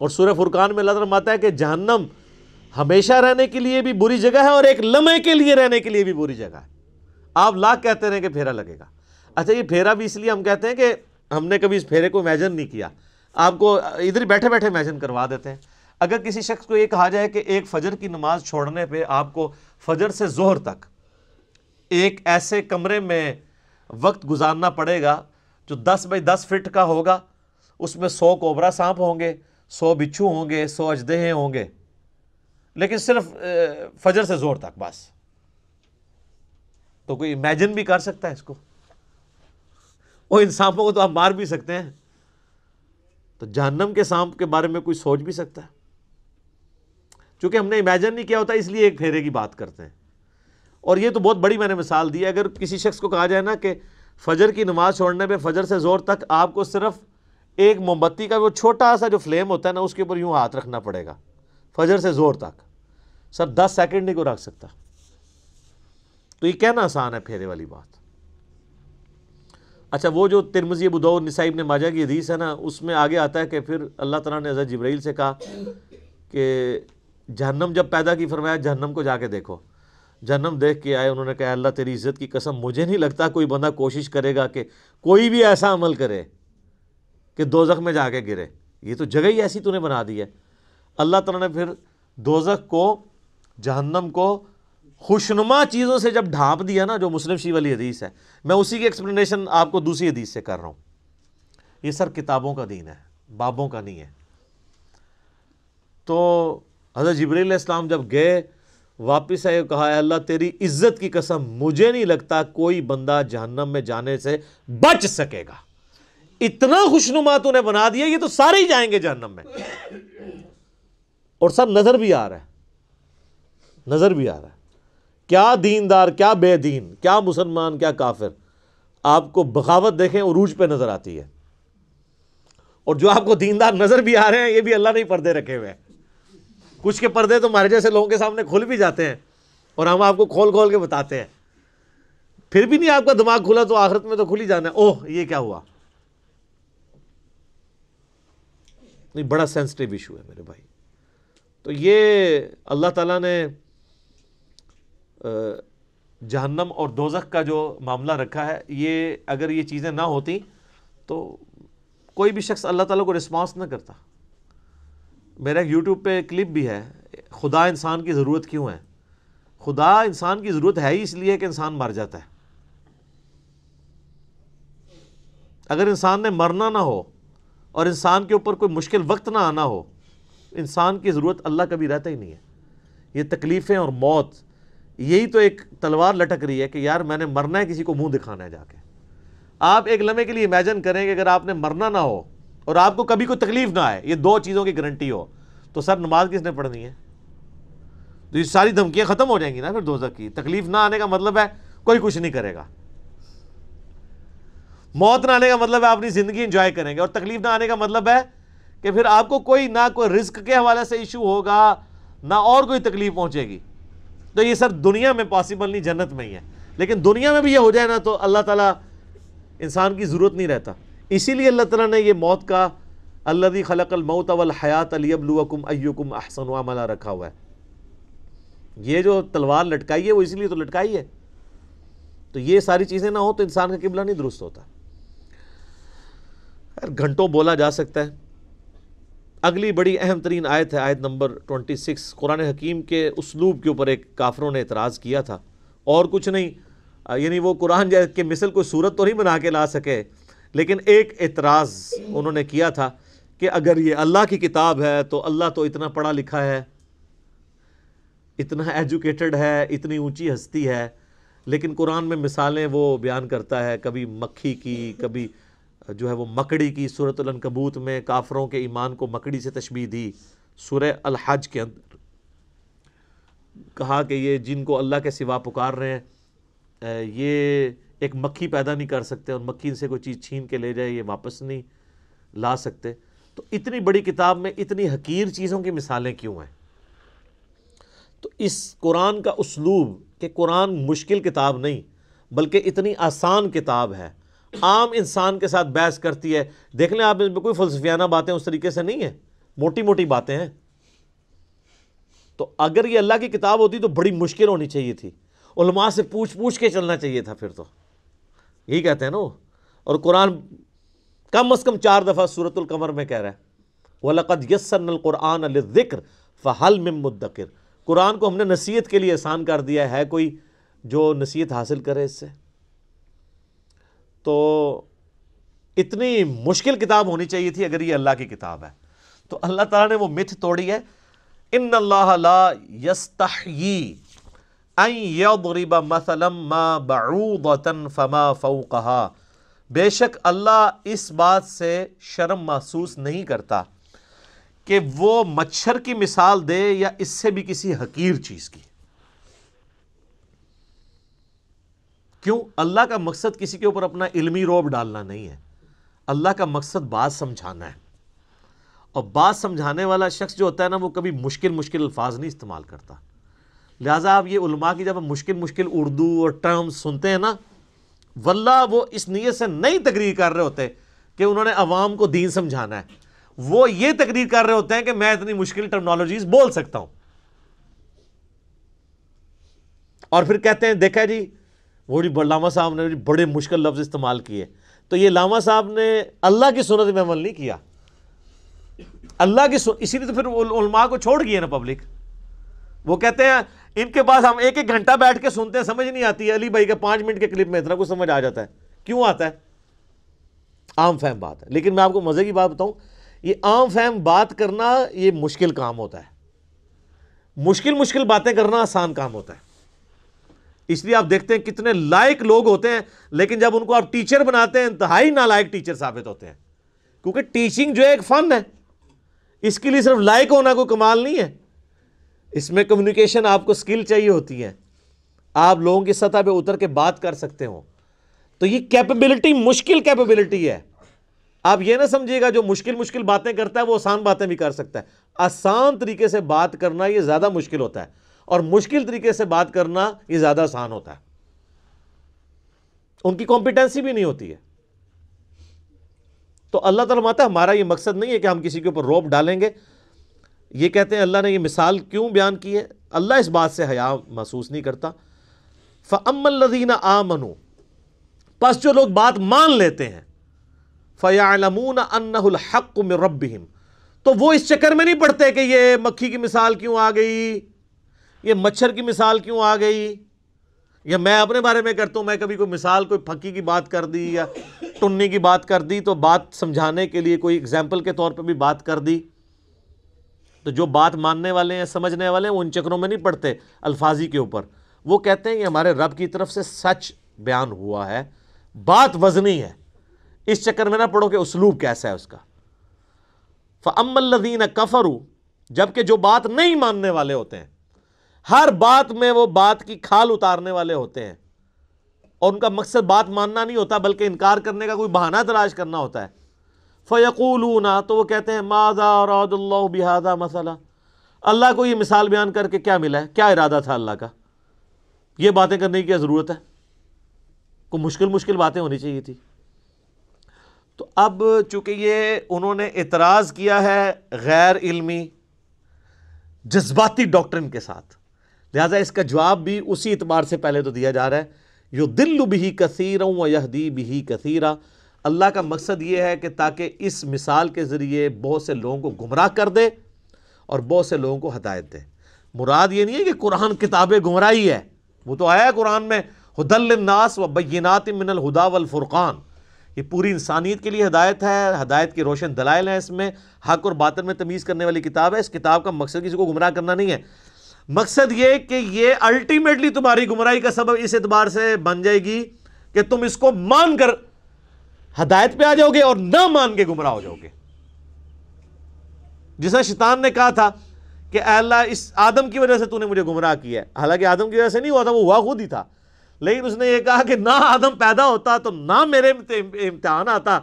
اور سورہ فرقان میں اللہ تعالیٰ فرماتا ہے کہ جہنم ہمیشہ رہنے کے لیے بھی بری جگہ ہے اور ایک لمحے کے لیے رہنے کے لیے بھی بری جگہ ہے۔ آپ لاکھ کہتے رہیں کہ پھیرا لگے گا۔ اچھا یہ پھیرا بھی اس لیے ہم کہتے ہیں کہ ہم نے کبھی اس پھیرے کو امیجن نہیں کیا، آپ کو ادھر بیٹھے بیٹھے امیجن کروا دیتے ہیں۔ اگر کسی شخص کو یہ کہا جائے کہ ایک فجر کی نماز چھوڑنے پہ آپ کو فجر سے ظہر تک ایک ایسے کمرے میں وقت گزارنا پڑے گا جو 10 بائی 10 فٹ کا ہوگا، اس میں 100 کوبرا سانپ ہوں گے، 100 بچھو ہوں گے، 100 اژدہے ہوں گے، لیکن صرف فجر سے ظہر تک بس، تو کوئی امیجن بھی کر سکتا ہے اس کو؟ وہ ان سانپوں کو تو آپ مار بھی سکتے ہیں، تو جہنم کے سانپ کے بارے میں کوئی سوچ بھی سکتا ہے؟ چونکہ ہم نے امیجن نہیں کیا ہوتا اس لیے ایک پھیرے کی بات کرتے ہیں. اور یہ تو بہت بڑی میں نے مثال دی ہے. اگر کسی شخص کو کہا جائے نا کہ فجر کی نماز چھوڑنے پہ فجر سے زور تک آپ کو صرف ایک موم بتی کا وہ چھوٹا سا جو فلیم ہوتا ہے نا اس کے اوپر یوں ہاتھ رکھنا پڑے گا فجر سے زور تک، سر 10 سیکنڈ نہیں کو رکھ سکتا. تو یہ کہنا آسان ہے پھیرے والی بات. اچھا وہ جو ترمذی، ابو داؤد، نسائی، ابن ماجہ کی حدیث ہے نا، اس میں آگے آتا ہے کہ پھر اللہ تعالیٰ نے حضرت جبرائیل سے کہا کہ جہنم جب پیدا کی، فرمایا جہنم کو جا کے دیکھو. جہنم دیکھ کے آئے، انہوں نے کہا اللہ تیری عزت کی قسم مجھے نہیں لگتا کوئی بندہ کوشش کرے گا کہ کوئی بھی ایسا عمل کرے کہ دوزخ میں جا کے گرے، یہ تو جگہ ہی ایسی تو نے بنا دی ہے. اللہ تعالیٰ نے پھر دوزخ کو، جہنم کو خوشنما چیزوں سے جب ڈھانپ دیا نا، جو مسلم شریف والی حدیث ہے، میں اسی کی ایکسپلینیشن آپ کو دوسری حدیث سے کر رہا ہوں. یہ سر کتابوں کا دین ہے، بابوں کا نہیں ہے. تو حضرت جبرائیل علیہ السلام جب گئے واپس آئے، کہا اے اللہ تیری عزت کی قسم مجھے نہیں لگتا کوئی بندہ جہنم میں جانے سے بچ سکے گا، اتنا خوشنما تو نے بنا دیا، یہ تو سارے ہی جائیں گے جہنم میں. اور سب نظر بھی آ رہا ہے، نظر بھی آ رہا ہے، کیا دیندار، کیا بے دین، کیا مسلمان، کیا کافر. آپ کو بغاوت دیکھیں عروج پہ نظر آتی ہے. اور جو آپ کو دیندار نظر بھی آ رہے ہیں، یہ بھی اللہ نے پردے رکھے ہوئے ہیں. کچھ کے پردے تو ہمارے جیسے لوگوں کے سامنے کھل بھی جاتے ہیں اور ہم آپ کو کھول کھول کے بتاتے ہیں، پھر بھی نہیں آپ کا دماغ کھلا تو آخرت میں تو کھل ہی جانا ہے. اوہ یہ کیا ہوا. نہیں، بڑا سینسٹیو ایشو ہے میرے بھائی. تو یہ اللہ تعالیٰ نے جہنم اور دوزخ کا جو معاملہ رکھا ہے، یہ اگر یہ چیزیں نہ ہوتی تو کوئی بھی شخص اللہ تعالیٰ کو رسپانس نہ کرتا. میرا ایک یوٹیوب پہ کلپ بھی ہے، خدا انسان کی ضرورت کیوں ہے. خدا انسان کی ضرورت ہے ہی اس لیے کہ انسان مر جاتا ہے. اگر انسان نے مرنا نہ ہو اور انسان کے اوپر کوئی مشکل وقت نہ آنا ہو، انسان کی ضرورت اللہ کبھی رہتا ہی نہیں ہے. یہ تکلیفیں اور موت، یہی تو ایک تلوار لٹک رہی ہے کہ یار میں نے مرنا ہے، کسی کو منہ دکھانا ہے جا کے. آپ ایک لمحے کے لیے امیجن کریں کہ اگر آپ نے مرنا نہ ہو اور آپ کو کبھی کوئی تکلیف نہ آئے، یہ دو چیزوں کی گارنٹی ہو، تو سر نماز کس نے پڑھنی ہے؟ تو یہ ساری دھمکیاں ختم ہو جائیں گی نا پھر دوزخ کی. تکلیف نہ آنے کا مطلب ہے کوئی کچھ نہیں کرے گا. موت نہ آنے کا مطلب ہے آپ اپنی زندگی انجوائے کریں گے. اور تکلیف نہ آنے کا مطلب ہے کہ پھر آپ کو کوئی نہ کوئی رزق کے حوالے سے ایشو ہوگا، نہ اور کوئی تکلیف پہنچے گی. تو یہ سر دنیا میں پاسبل نہیں، جنت میں ہی ہے. لیکن دنیا میں بھی یہ ہو جائے نا تو اللہ تعالیٰ انسان کی ضرورت نہیں رہتا. اسی لیے اللہ تعالیٰ نے یہ موت کا الذی خلق الموت والحیات لیبلوکم ایکم احسن عملا رکھا ہوا ہے. یہ جو تلوار لٹکائی ہے وہ اسی لیے تو لٹکائی ہے. تو یہ ساری چیزیں نہ ہو تو انسان کا قبلہ نہیں درست ہوتا. گھنٹوں بولا جا سکتا ہے. اگلی بڑی اہم ترین آیت ہے آیت نمبر 26. قرآن حکیم کے اسلوب کے اوپر ایک کافروں نے اعتراض کیا تھا، اور کچھ نہیں، یعنی وہ قرآن کے مثل کوئی صورت تو نہیں بنا کے لا سکے، لیکن ایک اعتراض انہوں نے کیا تھا کہ اگر یہ اللہ کی کتاب ہے تو اللہ تو اتنا پڑھا لکھا ہے، اتنا ایجوکیٹڈ ہے، اتنی اونچی ہستی ہے، لیکن قرآن میں مثالیں وہ بیان کرتا ہے، کبھی مکھی کی، کبھی جو ہے وہ مکڑی کی. سورۃ العنکبوت میں کافروں کے ایمان کو مکڑی سے تشبیہ دی. سورہ الحج کے اندر کہا کہ یہ جن کو اللہ کے سوا پکار رہے ہیں یہ ایک مکھی پیدا نہیں کر سکتے، اور مکھی سے کوئی چیز چھین کے لے جائے یہ واپس نہیں لا سکتے. تو اتنی بڑی کتاب میں اتنی حقیر چیزوں کی مثالیں کیوں ہیں؟ تو اس قرآن کا اسلوب کہ قرآن مشکل کتاب نہیں بلکہ اتنی آسان کتاب ہے، عام انسان کے ساتھ بحث کرتی ہے. دیکھ لیں آپ، اس میں کوئی فلسفیانہ باتیں اس طریقے سے نہیں ہیں، موٹی موٹی باتیں ہیں. تو اگر یہ اللہ کی کتاب ہوتی تو بڑی مشکل ہونی چاہیے تھی، علماء سے پوچھ کے چلنا چاہیے تھا. پھر تو یہی کہتے ہیں نا وہ. اور قرآن کم از کم 4 دفعہ سورۃ القمر میں کہہ رہا ہے وَلَقَدْ يَسَّرْنَا الْقُرْآنَ لِلذِّكْرِ فَهَلْ مِن مُدَّكِرٍ، قرآن کو ہم نے نصیحت کے لیے آسان کر دیا ہے کوئی جو نصیحت حاصل کرے اس سے؟ تو اتنی مشکل کتاب ہونی چاہیے تھی اگر یہ اللہ کی کتاب ہے۔ تو اللہ تعالیٰ نے وہ متھ توڑی ہے، ان اللہ لا یستحیی ان یضرب مثلا ما بعوضۃ فما فوقها، بے شک اللہ اس بات سے شرم محسوس نہیں کرتا کہ وہ مچھر کی مثال دے یا اس سے بھی کسی حقیر چیز کی۔ کیوں؟ اللہ کا مقصد کسی کے اوپر اپنا علمی رعب ڈالنا نہیں ہے، اللہ کا مقصد بات سمجھانا ہے، اور بات سمجھانے والا شخص جو ہوتا ہے نا وہ کبھی مشکل الفاظ نہیں استعمال کرتا۔ لہٰذا آپ یہ علماء کی جب ہم مشکل اردو اور ٹرمز سنتے ہیں نا، واللہ وہ اس نیت سے نہیں تقریر کر رہے ہوتے کہ انہوں نے عوام کو دین سمجھانا ہے، وہ یہ تقریر کر رہے ہوتے ہیں کہ میں اتنی مشکل ٹرمنالوجیز بول سکتا ہوں، اور پھر کہتے ہیں دیکھا جی وہ جی علامہ صاحب نے بڑے مشکل لفظ استعمال کیے۔ تو یہ علامہ صاحب نے اللہ کی سنت میں عمل نہیں کیا، اللہ کی اسی لیے تو پھر علماء کو چھوڑ گئی ہے نا پبلک۔ وہ کہتے ہیں ان کے پاس ہم ایک گھنٹہ بیٹھ کے سنتے ہیں، سمجھ نہیں آتی ہے، علی بھائی کے 5 منٹ کے کلپ میں اتنا کچھ سمجھ آ جاتا ہے۔ کیوں آتا ہے؟ عام فہم بات ہے۔ لیکن میں آپ کو مزے کی بات بتاؤں، یہ عام فہم بات کرنا یہ مشکل کام ہوتا ہے، مشکل باتیں کرنا آسان کام ہوتا ہے۔ اس لیے آپ دیکھتے ہیں کتنے لائق لوگ ہوتے ہیں، لیکن جب ان کو آپ ٹیچر بناتے ہیں انتہائی نالائق ٹیچر ثابت ہوتے ہیں، کیونکہ ٹیچنگ جو ہے ایک فن ہے، اس کے لیے صرف لائق ہونا کوئی کمال نہیں ہے، اس میں کمیونیکیشن آپ کو سکل چاہیے ہوتی ہے، آپ لوگوں کی سطح پہ اتر کے بات کر سکتے ہو۔ تو یہ کیپیبلٹی مشکل کیپیبلٹی ہے۔ آپ یہ نہ سمجھیے گا جو مشکل باتیں کرتا ہے وہ آسان باتیں بھی کر سکتا ہے۔ آسان طریقے سے بات کرنا یہ زیادہ مشکل ہوتا ہے، اور مشکل طریقے سے بات کرنا یہ زیادہ آسان ہوتا ہے۔ ان کی کمپیٹنسی بھی نہیں ہوتی ہے۔ تو اللہ تعالیٰ ماتا ہمارا یہ مقصد نہیں ہے کہ ہم کسی کے اوپر روب ڈالیں گے۔ یہ کہتے ہیں اللہ نے یہ مثال کیوں بیان کی ہے؟ اللہ اس بات سے حیا محسوس نہیں کرتا۔ فَأَمَّا الَّذِينَ آمَنُوا، پس جو لوگ بات مان لیتے ہیں، فَيَعْلَمُونَ أَنَّهُ الْحَقُّ مِن رَبِّهِمْ، تو وہ اس چکر میں نہیں پڑتے کہ یہ مکھی کی مثال کیوں آ گئی، یہ مچھر کی مثال کیوں آ گئی، یا میں اپنے بارے میں کرتا ہوں، میں کبھی کوئی مثال کوئی پھکی کی بات کر دی یا ٹنی کی بات کر دی، تو بات سمجھانے کے لیے کوئی اگزامپل کے طور پہ بھی بات کر دی، تو جو بات ماننے والے ہیں سمجھنے والے ہیں وہ ان چکروں میں نہیں پڑتے الفاظی کے اوپر۔ وہ کہتے ہیں یہ ہمارے رب کی طرف سے سچ بیان ہوا ہے، بات وزنی ہے، اس چکر میں نہ پڑھو کہ اسلوب کیسا ہے اس کا۔ فَأَمَّا الَّذِينَ كَفَرُوا، جبکہ جو بات نہیں ماننے والے ہوتے ہیں، ہر بات میں وہ بات کی کھال اتارنے والے ہوتے ہیں، اور ان کا مقصد بات ماننا نہیں ہوتا بلکہ انکار کرنے کا کوئی بہانہ تلاش کرنا ہوتا ہے۔ فَيَقُولُونَ، تو وہ کہتے ہیں مَاذَا أَرَادَ اللَّهُ بِهَذَا مَثَلًا، اللہ کو یہ مثال بیان کر کے کیا ملا ہے، کیا ارادہ تھا اللہ کا، یہ باتیں کرنے کی کیا ضرورت ہے، کوئی مشکل باتیں ہونی چاہیے تھی۔ تو اب چونکہ یہ انہوں نے اعتراض کیا ہے غیر علمی جذباتی ڈاکٹرن کے ساتھ، لہٰذا اس کا جواب بھی اسی اعتبار سے پہلے تو دیا جا رہا ہے، یضل بہ کثیرا ویہدی بہ کثیرا، اللہ کا مقصد یہ ہے کہ تاکہ اس مثال کے ذریعے بہت سے لوگوں کو گمراہ کر دے اور بہت سے لوگوں کو ہدایت دے۔ مراد یہ نہیں ہے کہ قرآن کتاب گمراہی ہے، وہ تو آیا ہے قرآن میں ھدی للناس وبینات من الہدی والفرقان، یہ پوری انسانیت کے لیے ہدایت ہے، ہدایت کی روشن دلائل ہیں، اس میں حق اور باطل میں تمیز کرنے والی کتاب ہے۔ اس کتاب کا مقصد کسی کو گمراہ کرنا نہیں ہے، مقصد یہ کہ یہ الٹیمیٹلی تمہاری گمراہی کا سبب اس اعتبار سے بن جائے گی کہ تم اس کو مان کر ہدایت پہ آ جاؤ گے اور نہ مان کے گمراہ ہو جاؤ گے۔ جیسا شیطان نے کہا تھا کہ اے اللہ اس آدم کی وجہ سے تو نے مجھے گمراہ کیا ہے، حالانکہ آدم کی وجہ سے نہیں ہوا تھا، وہ ہوا خود ہی تھا، لیکن اس نے یہ کہا کہ نہ آدم پیدا ہوتا تو نہ میرے امتحان آتا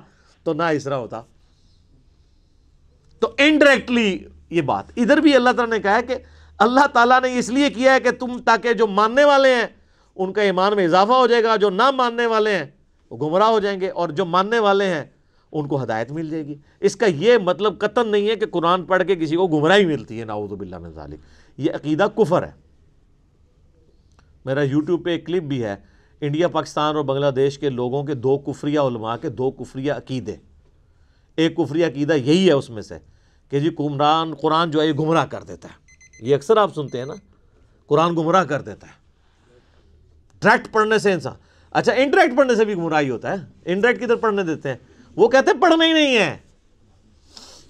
تو نہ اسرا ہوتا۔ تو انڈائریکٹلی یہ بات ادھر بھی اللہ تعالیٰ نے کہا ہے کہ اللہ تعالیٰ نے اس لیے کیا ہے کہ تم تاکہ جو ماننے والے ہیں ان کا ایمان میں اضافہ ہو جائے گا، جو نہ ماننے والے ہیں وہ گمراہ ہو جائیں گے، اور جو ماننے والے ہیں ان کو ہدایت مل جائے گی۔ اس کا یہ مطلب قطعاً نہیں ہے کہ قرآن پڑھ کے کسی کو گمراہی ملتی ہے، نعوذ باللہ من ذالک، یہ عقیدہ کفر ہے۔ میرا یوٹیوب پہ ایک کلپ بھی ہے، انڈیا پاکستان اور بنگلہ دیش کے لوگوں کے 2 کفریہ علماء کے 2 کفریہ عقیدے۔ ایک کفریہ عقیدہ یہی ہے اس میں سے کہ جی قرآن جو ہے یہ گمراہ کر دیتا ہے. یہ اکثر آپ سنتے ہیں نا، قرآن گمراہ کر دیتا ہے ڈائریکٹ پڑھنے سے انسان. اچھا انڈائریکٹ پڑھنے سے بھی گمراہی ہوتا ہے. انڈائریکٹ کدھر پڑھنے دیتے ہیں؟ وہ کہتے ہیں پڑھنا ہی نہیں ہے.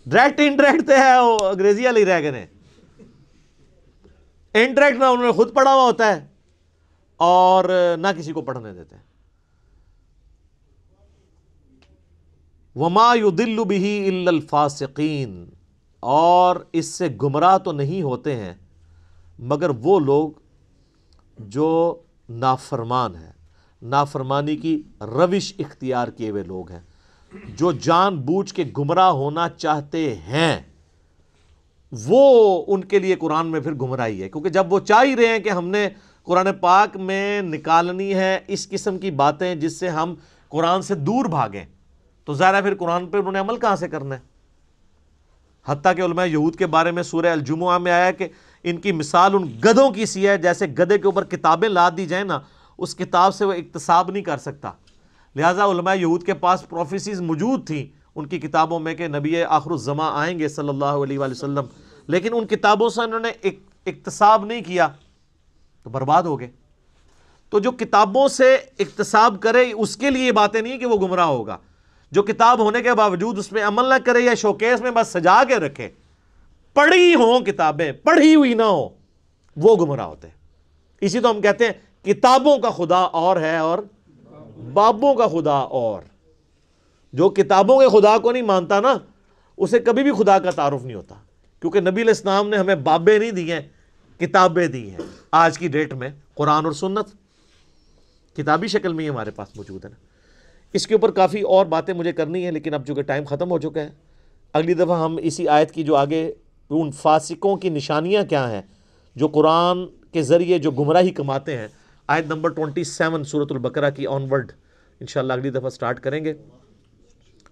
ڈائریکٹ انڈائریکٹ تو ہے وہ انگریزی والے رہ گئے. انڈائریکٹ نہ انہوں نے خود پڑھا ہوا ہوتا ہے اور نہ کسی کو پڑھنے دیتے ہیں. وما يضل به الا الفاسقین، اور اس سے گمراہ تو نہیں ہوتے ہیں مگر وہ لوگ جو نافرمان ہیں، نافرمانی کی روش اختیار کیے ہوئے لوگ ہیں، جو جان بوجھ کے گمراہ ہونا چاہتے ہیں. وہ ان کے لیے قرآن میں پھر گمراہی ہے، کیونکہ جب وہ چاہ ہی رہے ہیں کہ ہم نے قرآن پاک میں نکالنی ہے اس قسم کی باتیں جس سے ہم قرآن سے دور بھاگیں، تو ظاہر ہے پھر قرآن پہ انہوں نے عمل کہاں سے کرنا ہے. حتیٰ کہ علماء یہود کے بارے میں سورہ الجمعہ میں آیا کہ ان کی مثال ان گدھوں کی سی ہے، جیسے گدھے کے اوپر کتابیں لاد دی جائیں نا، اس کتاب سے وہ اکتساب نہیں کر سکتا. لہٰذا علماء یہود کے پاس پروفیسیز موجود تھیں ان کی کتابوں میں کہ نبی آخر الزماں آئیں گے صلی اللہ علیہ وآلہ وسلم، لیکن ان کتابوں سے انہوں نے اکتساب نہیں کیا تو برباد ہو گئے. تو جو کتابوں سے اکتساب کرے اس کے لیے یہ باتیں نہیں کہ وہ گمراہ ہوگا. جو کتاب ہونے کے باوجود اس میں عمل نہ کرے یا شوکیس میں بس سجا کے رکھے، پڑھی ہوں کتابیں پڑھی ہوئی نہ ہو، وہ گمراہ ہوتے ہیں. اسی تو ہم کہتے ہیں کتابوں کا خدا اور ہے اور بابوں کا خدا اور. جو کتابوں کے خدا کو نہیں مانتا نا، اسے کبھی بھی خدا کا تعارف نہیں ہوتا، کیونکہ نبی علیہ السلام نے ہمیں بابیں نہیں دی ہیں، کتابیں دی ہیں. آج کی ڈیٹ میں قرآن اور سنت کتابی شکل میں ہی ہمارے پاس موجود ہے نا. اس کے اوپر کافی اور باتیں مجھے کرنی ہیں، لیکن اب چونکہ ٹائم ختم ہو چکا ہے، اگلی دفعہ ہم اسی آیت کی جو آگے ان فاسقوں کی نشانیاں کیا ہیں جو قرآن کے ذریعے جو گمراہی کماتے ہیں، آیت نمبر 27 سورۃ البقرہ کی آن ورڈ انشاءاللہ اگلی دفعہ سٹارٹ کریں گے.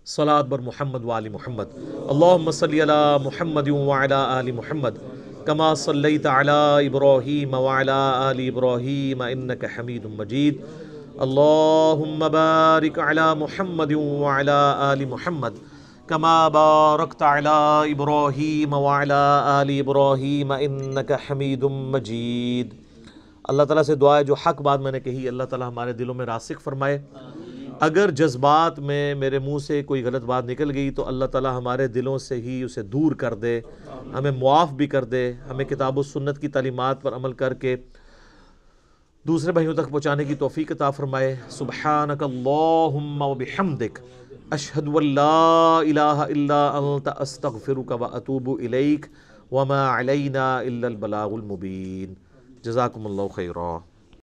صلاۃ بر محمد وآل محمد. اللہم صلی علی محمد وعلی آل محمد کما صلیت علی ابراہیم وعلی آل ابراہیم انک حمید مجید. اللہم بارک علی محمد وعلی آل محمد کما بارکت علی ابراہیم وعلی آل ابراہیم انک حمید مجید. اللہ تعالیٰ سے دعا ہے جو حق بات میں نے کہی اللہ تعالیٰ ہمارے دلوں میں راسخ فرمائے. اگر جذبات میں میرے منہ سے کوئی غلط بات نکل گئی تو اللہ تعالیٰ ہمارے دلوں سے ہی اسے دور کر دے، ہمیں معاف بھی کر دے، ہمیں کتاب و سنت کی تعلیمات پر عمل کر کے دوسرے بھائیوں تک پہنچانے کی توفیق عطا فرمائے. سبحانک اللہم و بحمدک اشہد ان لا الہ الا انت استغفرک و اتوب الیک وما علینا الا البلاغ المبین. جزاکم اللہ خیرا.